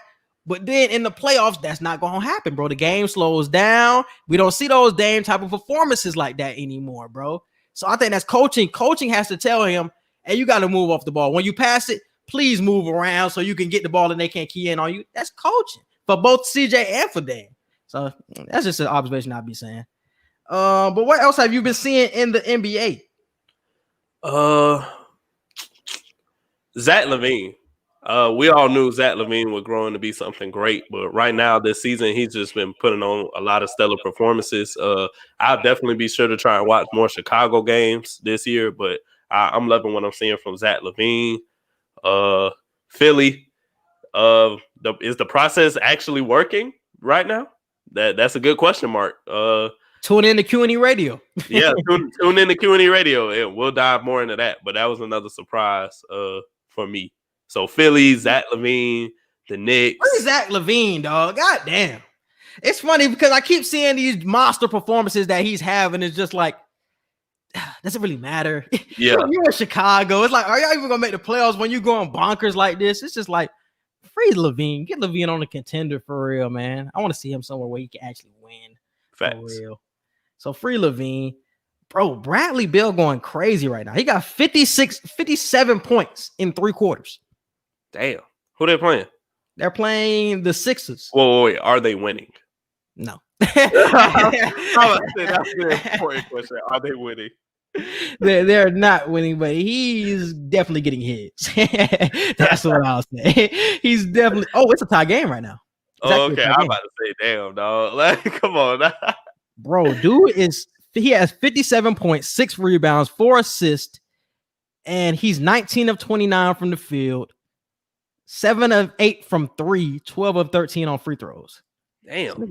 Speaker 1: But then in the playoffs, that's not going to happen, bro. The game slows down. We don't see those Dame type of performances like that anymore, bro. So I think that's coaching. Coaching has to tell him, hey, you got to move off the ball. When you pass it, please move around so you can get the ball and they can't key in on you. That's coaching for both CJ and for Dame. So that's just an observation I'd be saying. But what else have you been seeing in the NBA?
Speaker 4: Zach LaVine. We all knew Zach LaVine was growing to be something great, but right now this season he's just been putting on a lot of stellar performances. I'll definitely be sure to try and watch more Chicago games this year, but I'm loving what I'm seeing from Zach LaVine. Philly. Is the process actually working right now? That's a good question mark.
Speaker 1: Tune in to Q&E Radio.
Speaker 4: Yeah, tune in to Q&E Radio, and we'll dive more into that. But that was another surprise for me. So Philly, Zach LaVine, the Knicks.
Speaker 1: Where's Zach LaVine, dog? God damn. It's funny because I keep seeing these monster performances that he's having. It's just like, does it really matter?
Speaker 4: Yeah.
Speaker 1: You're in Chicago. It's like, are y'all even going to make the playoffs when you're going bonkers like this? It's just like, free LaVine. Get LaVine on a contender for real, man. I want to see him somewhere where he can actually win.
Speaker 4: Facts.
Speaker 1: For real. So free LaVine. Bro, Bradley Beal going crazy right now. He got 57 points in 3 quarters.
Speaker 4: Damn. Who they playing?
Speaker 1: They're playing the Sixers.
Speaker 4: Whoa, wait. Are they winning?
Speaker 1: No.
Speaker 4: That's an important question. Are they winning?
Speaker 1: They're not winning, but he's definitely getting hits. That's what I'll say. He's definitely. Oh, it's a tie game right now.
Speaker 4: Okay. I'm about to say, damn, dog. Like, come on.
Speaker 1: Bro, dude he has 57 points, 6 rebounds, 4 assists, and he's 19 of 29 from the field, 7 of 8 from 3, 12 of 13 on free throws.
Speaker 4: Damn.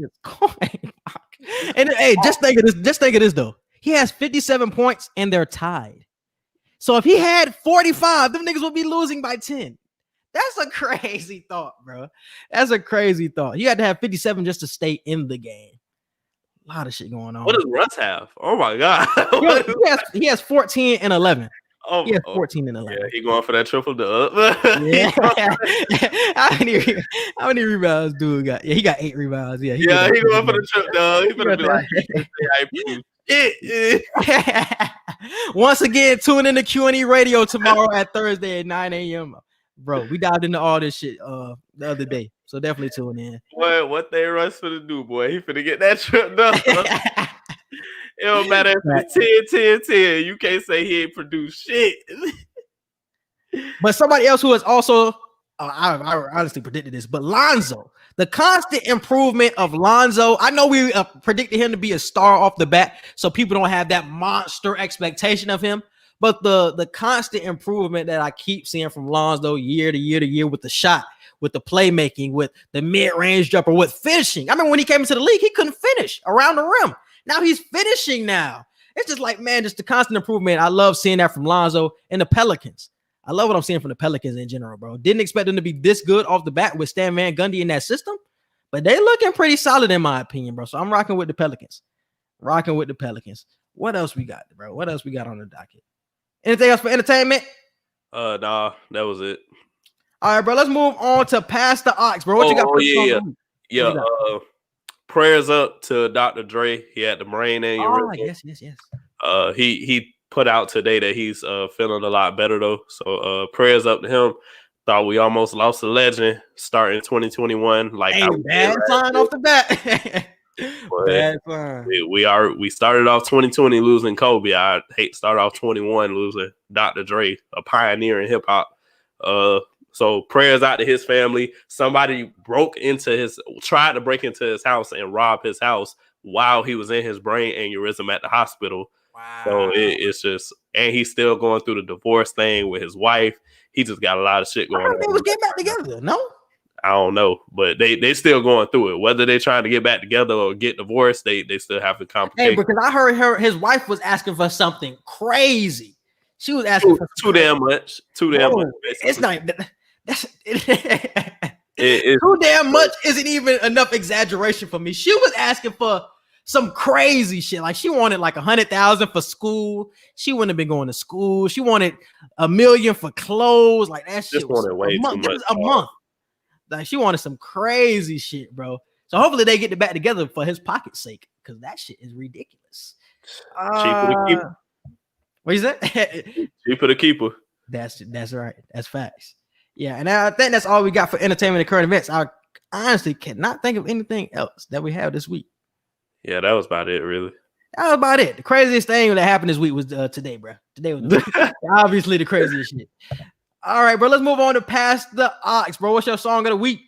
Speaker 1: And hey, just think of this. Just think of this though. He has 57 points and they're tied. So if he had 45, them niggas would be losing by 10. That's a crazy thought, bro. That's a crazy thought. He had to have 57 just to stay in the game. A lot of shit going on.
Speaker 4: What does Russ have? Oh my god.
Speaker 1: he has 14 and 11.
Speaker 4: Oh,
Speaker 1: he has 14 and 11.
Speaker 4: Yeah, he going for that triple dub.
Speaker 1: Yeah. How many rebounds dude got? Yeah, he got 8 rebounds. Yeah,
Speaker 4: he going for the triple dub. He better be like,
Speaker 1: once again, tune in to Q&E Radio tomorrow at Thursday at 9 a.m. Bro, we dived into all this shit the other day. So definitely tune in.
Speaker 4: Boy, what they Russ finna do, boy? He finna get that trip done. It don't matter if it's 10. You can't say he ain't produced shit.
Speaker 1: But somebody else who has also, I honestly predicted this, but Lonzo, the constant improvement of Lonzo. I know we predicted him to be a star off the bat, so people don't have that monster expectation of him. But the constant improvement that I keep seeing from Lonzo year to year to year with the shot, with the playmaking, with the mid-range jumper, with finishing. I mean, when he came into the league, he couldn't finish around the rim. Now he's finishing now. It's just like, man, just the constant improvement. I love seeing that from Lonzo and the Pelicans. I love what I'm seeing from the Pelicans in general, bro. Didn't expect them to be this good off the bat with Stan Van Gundy in that system, but they looking pretty solid in my opinion, bro. So I'm rocking with the Pelicans. What else we got, bro? What else we got on the docket? Anything else for entertainment?
Speaker 4: Nah, that was it.
Speaker 1: All right, bro. Let's move on to Pass the Ox, bro. What you got?
Speaker 4: Yeah. Prayers up to Dr. Dre. He had the brain aneurysm.
Speaker 1: Yes.
Speaker 4: He put out today that he's feeling a lot better though. So prayers up to him. Thought we almost lost a legend starting 2021. Like,
Speaker 1: hey, bad sign off the bat. Bad sign.
Speaker 4: We started off 2020 losing Kobe. I hate to start off 21 losing Dr. Dre, a pioneer in hip hop. So prayers out to his family. Somebody tried to break into his house and rob his house while he was in his brain aneurysm at the hospital.
Speaker 1: Wow.
Speaker 4: So it's just, and he's still going through the divorce thing with his wife. He just got a lot of shit going on.
Speaker 1: They was getting back together, no?
Speaker 4: I don't know, but they still going through it. Whether they're trying to get back together or get divorced, they still have the complications.
Speaker 1: Hey, because I heard his wife was asking for something crazy. She was asking for
Speaker 4: too damn much. Too damn much.
Speaker 1: It's not. Too damn much isn't even enough exaggeration for me. She was asking for some crazy shit. Like, she wanted like 100,000 for school. She wouldn't have been going to school. She wanted $1 million for clothes. Like, that shit
Speaker 4: just wanted way too much.
Speaker 1: A month. Like, she wanted some crazy shit, bro. So hopefully they get it back together for his pocket's sake, because that shit is ridiculous.
Speaker 4: Cheaper to keep.
Speaker 1: What is that?
Speaker 4: Cheaper to keep her.
Speaker 1: That's right. That's facts. Yeah, and I think that's all we got for entertainment and current events. I honestly cannot think of anything else that we have this week.
Speaker 4: Yeah, that was about it, really.
Speaker 1: That was about it. The craziest thing that happened this week was today, bro. Today was obviously the craziest shit. All right, bro. Let's move on to Pass the Ox, bro. What's your song of the week?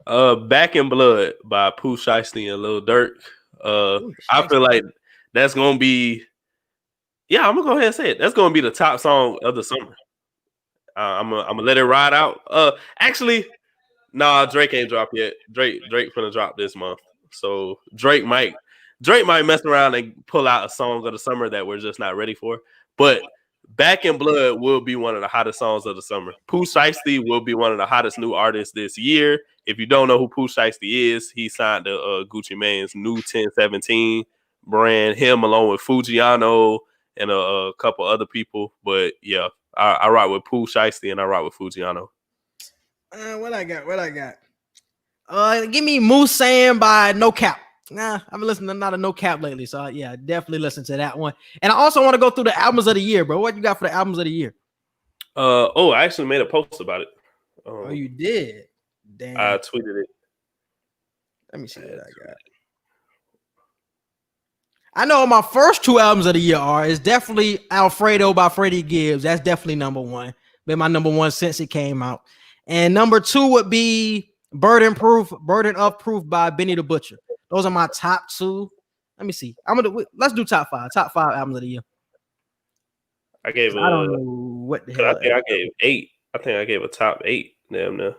Speaker 4: Back in Blood by Pooh Shiesty and Lil Durk. I feel like that's gonna be. Yeah, I'm gonna go ahead and say it. That's gonna be the top song of the summer. I'm gonna let it ride out. Actually, nah, Drake ain't dropped yet. Drake finna drop this month. So Drake might mess around and pull out a song of the summer that we're just not ready for. But Back in Blood will be one of the hottest songs of the summer. Pooh Shiesty will be one of the hottest new artists this year. If you don't know who Pooh Shiesty is, he signed to Gucci Mane's new 1017 brand. Him along with Fujiano and a couple other people. But yeah, I rock with Pooh Shiesty and I rock with Fujiano.
Speaker 1: What I got? Give me Moose Saying by No Cap. Nah, I've been listening to not a No Cap lately, so yeah, definitely listen to that one. And I also want to go through the albums of the year, bro. What you got for the albums of the year?
Speaker 4: I actually made a post about it.
Speaker 1: Oh, you did? Damn.
Speaker 4: I tweeted it.
Speaker 1: Let me see what I got. I know my first two albums of the year is definitely Alfredo by Freddie Gibbs. That's definitely number one. Been my number one since it came out. And number two would be Burden of Proof by Benny the Butcher. Those are my top two. Let me see. Let's do top five. Top five albums of the year.
Speaker 4: I don't know what the hell. I gave 8. I think I gave a top 8. Damn no.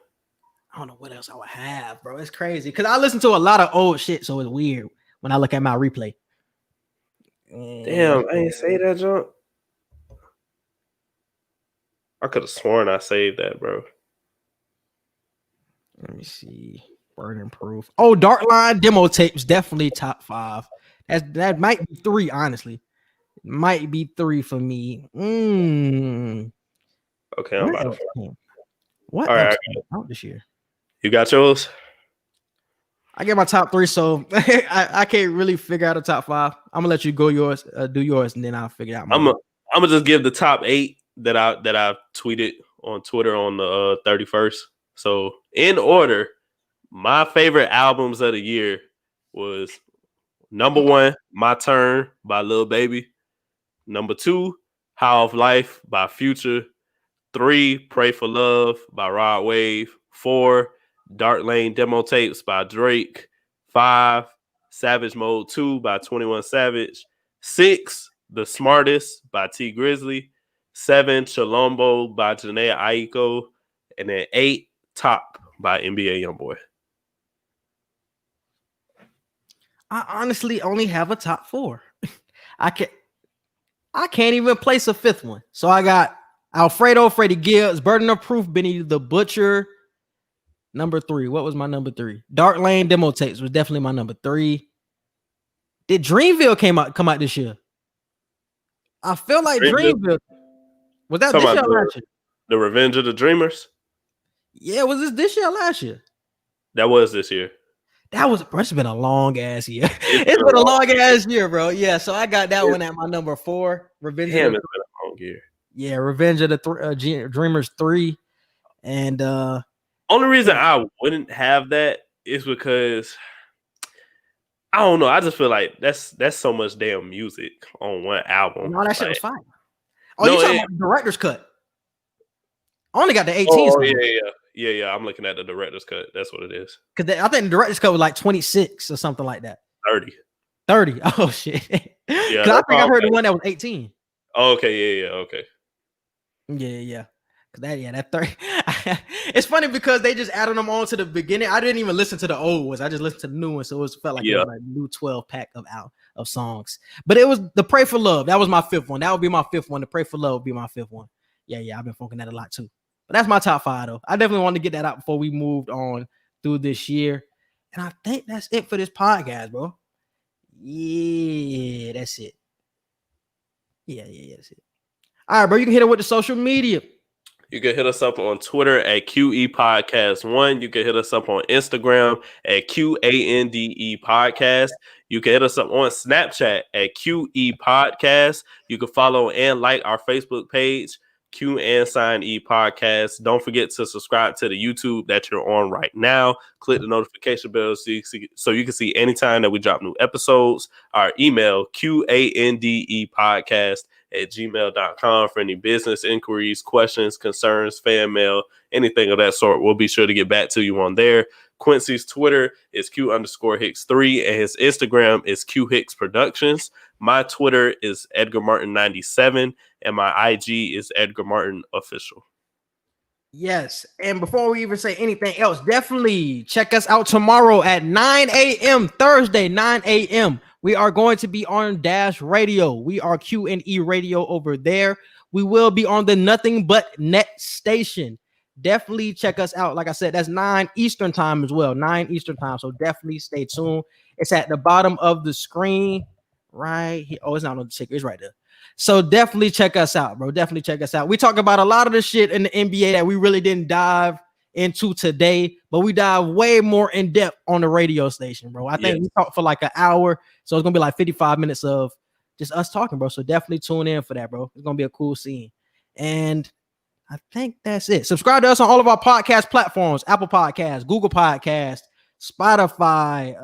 Speaker 1: I don't know what else I would have, bro. It's crazy because I listen to a lot of old shit, so it's weird when I look at my replay.
Speaker 4: Damn, I ain't say that, junk. I could have sworn I saved that, bro.
Speaker 1: Let me see. Burden Proof. Oh, Dark Line demo tapes, definitely top 5. That might be 3, honestly. Might be 3 for me.
Speaker 4: Okay, I'm about to.
Speaker 1: What else out this year?
Speaker 4: You got yours?
Speaker 1: I get my top 3, so I can't really figure out a top 5. I'm gonna let you go yours, do yours, and then I'll figure out.
Speaker 4: I'm gonna just give the top 8 that I tweeted on Twitter on the 31st. So in order, my favorite albums of the year was number 1, My Turn by Lil Baby. Number 2, How of Life by Future. 3, Pray for Love by Rod Wave. 4, Dark Lane Demo Tapes by Drake. 5, Savage Mode 2 by 21 Savage. 6, The Smartest by T Grizzly. 7, Chilombo by Janae Aiko. And then 8, Top by NBA Youngboy.
Speaker 1: I honestly only have a top 4. I can't. I can't even place a fifth one. So I got Alfredo, Freddie Gibbs, Burden of Proof, Benny the Butcher. Number 3. What was my number 3? Dark Lane Demo Tapes was definitely my number 3. Did Dreamville come out this year? I feel like Dreamville. Was that this year or last year?
Speaker 4: The Revenge of the Dreamers?
Speaker 1: Yeah, was this year or last year?
Speaker 4: That was this year.
Speaker 1: It's been a long ass year. It's been a long ass year, bro. Yeah, so I got that one at my number 4. Revenge.
Speaker 4: Damn, it's been a long year.
Speaker 1: Yeah, Revenge of the Dreamers 3. And
Speaker 4: only reason I wouldn't have that is because I don't know. I just feel like that's so much damn music on one album.
Speaker 1: No, that shit was fine. Oh, you talking about the director's cut? I only got the 18.
Speaker 4: Oh, yeah. I'm looking at the director's cut. That's what it is.
Speaker 1: Because I think the director's cut was like 26 or something like that.
Speaker 4: 30.
Speaker 1: Oh, shit.
Speaker 4: Yeah,
Speaker 1: I think I heard the one that was 18.
Speaker 4: Oh, okay. Yeah. Okay.
Speaker 1: Yeah. That 30. It's funny because they just added them on to the beginning. I didn't even listen to the old ones. I just listened to the new ones. So it felt like it was like a new 12 pack of songs. But it was the Pray for Love. That was my 5th one. That would be my 5th one. The Pray for Love would be my 5th one. Yeah. I've been funking that a lot too. But that's my top 5 though. I definitely wanted to get that out before we moved on through this year. And I think that's it for this podcast, bro. Yeah, that's it. Yeah, that's it. All right, bro. You can hit it with the social media.
Speaker 4: You can hit us up on Twitter at QE Podcast 1. You can hit us up on Instagram at QANDE Podcast. You can hit us up on Snapchat at QE Podcast. You can follow and like our Facebook page, Q and Sign E Podcast. Don't forget to subscribe to the YouTube that you're on right now. Click the notification bell so you can see anytime that we drop new episodes. Our email, QANDE Podcast @gmail.com for any business inquiries, questions, concerns, fan mail, anything of that sort. We'll be sure to get back to you on there. Quincy's Twitter is Q_Hicks3 and his Instagram is Q Hicks Productions. My Twitter is Edgar Martin 97 and my IG is Edgar Martin Official.
Speaker 1: Yes. And before we even say anything else, definitely check us out tomorrow at 9 a.m. Thursday, 9 a.m. We are going to be on Dash Radio. We are Q&E Radio over there. We will be on the Nothing But Net station. Definitely check us out. Like I said, that's 9 Eastern time as well. 9 Eastern time. So definitely stay tuned. It's at the bottom of the screen right here. Oh, it's not on the ticker. It's right there. So definitely check us out, bro. Definitely check us out. We talk about a lot of the shit in the NBA that we really didn't dive into today, but we dive way more in depth on the radio station, bro. I think we talked for like an hour. So it's going to be like 55 minutes of just us talking, bro. So definitely tune in for that, bro. It's going to be a cool scene. And I think that's it. Subscribe to us on all of our podcast platforms, Apple Podcasts, Google Podcasts, Spotify,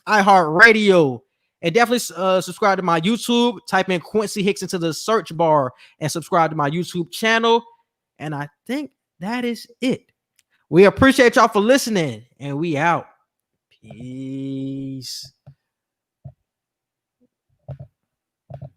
Speaker 1: iHeartRadio, and definitely subscribe to my YouTube. Type in Quincy Hicks into the search bar and subscribe to my YouTube channel. And I think that is it. We appreciate y'all for listening, and we out. Peace.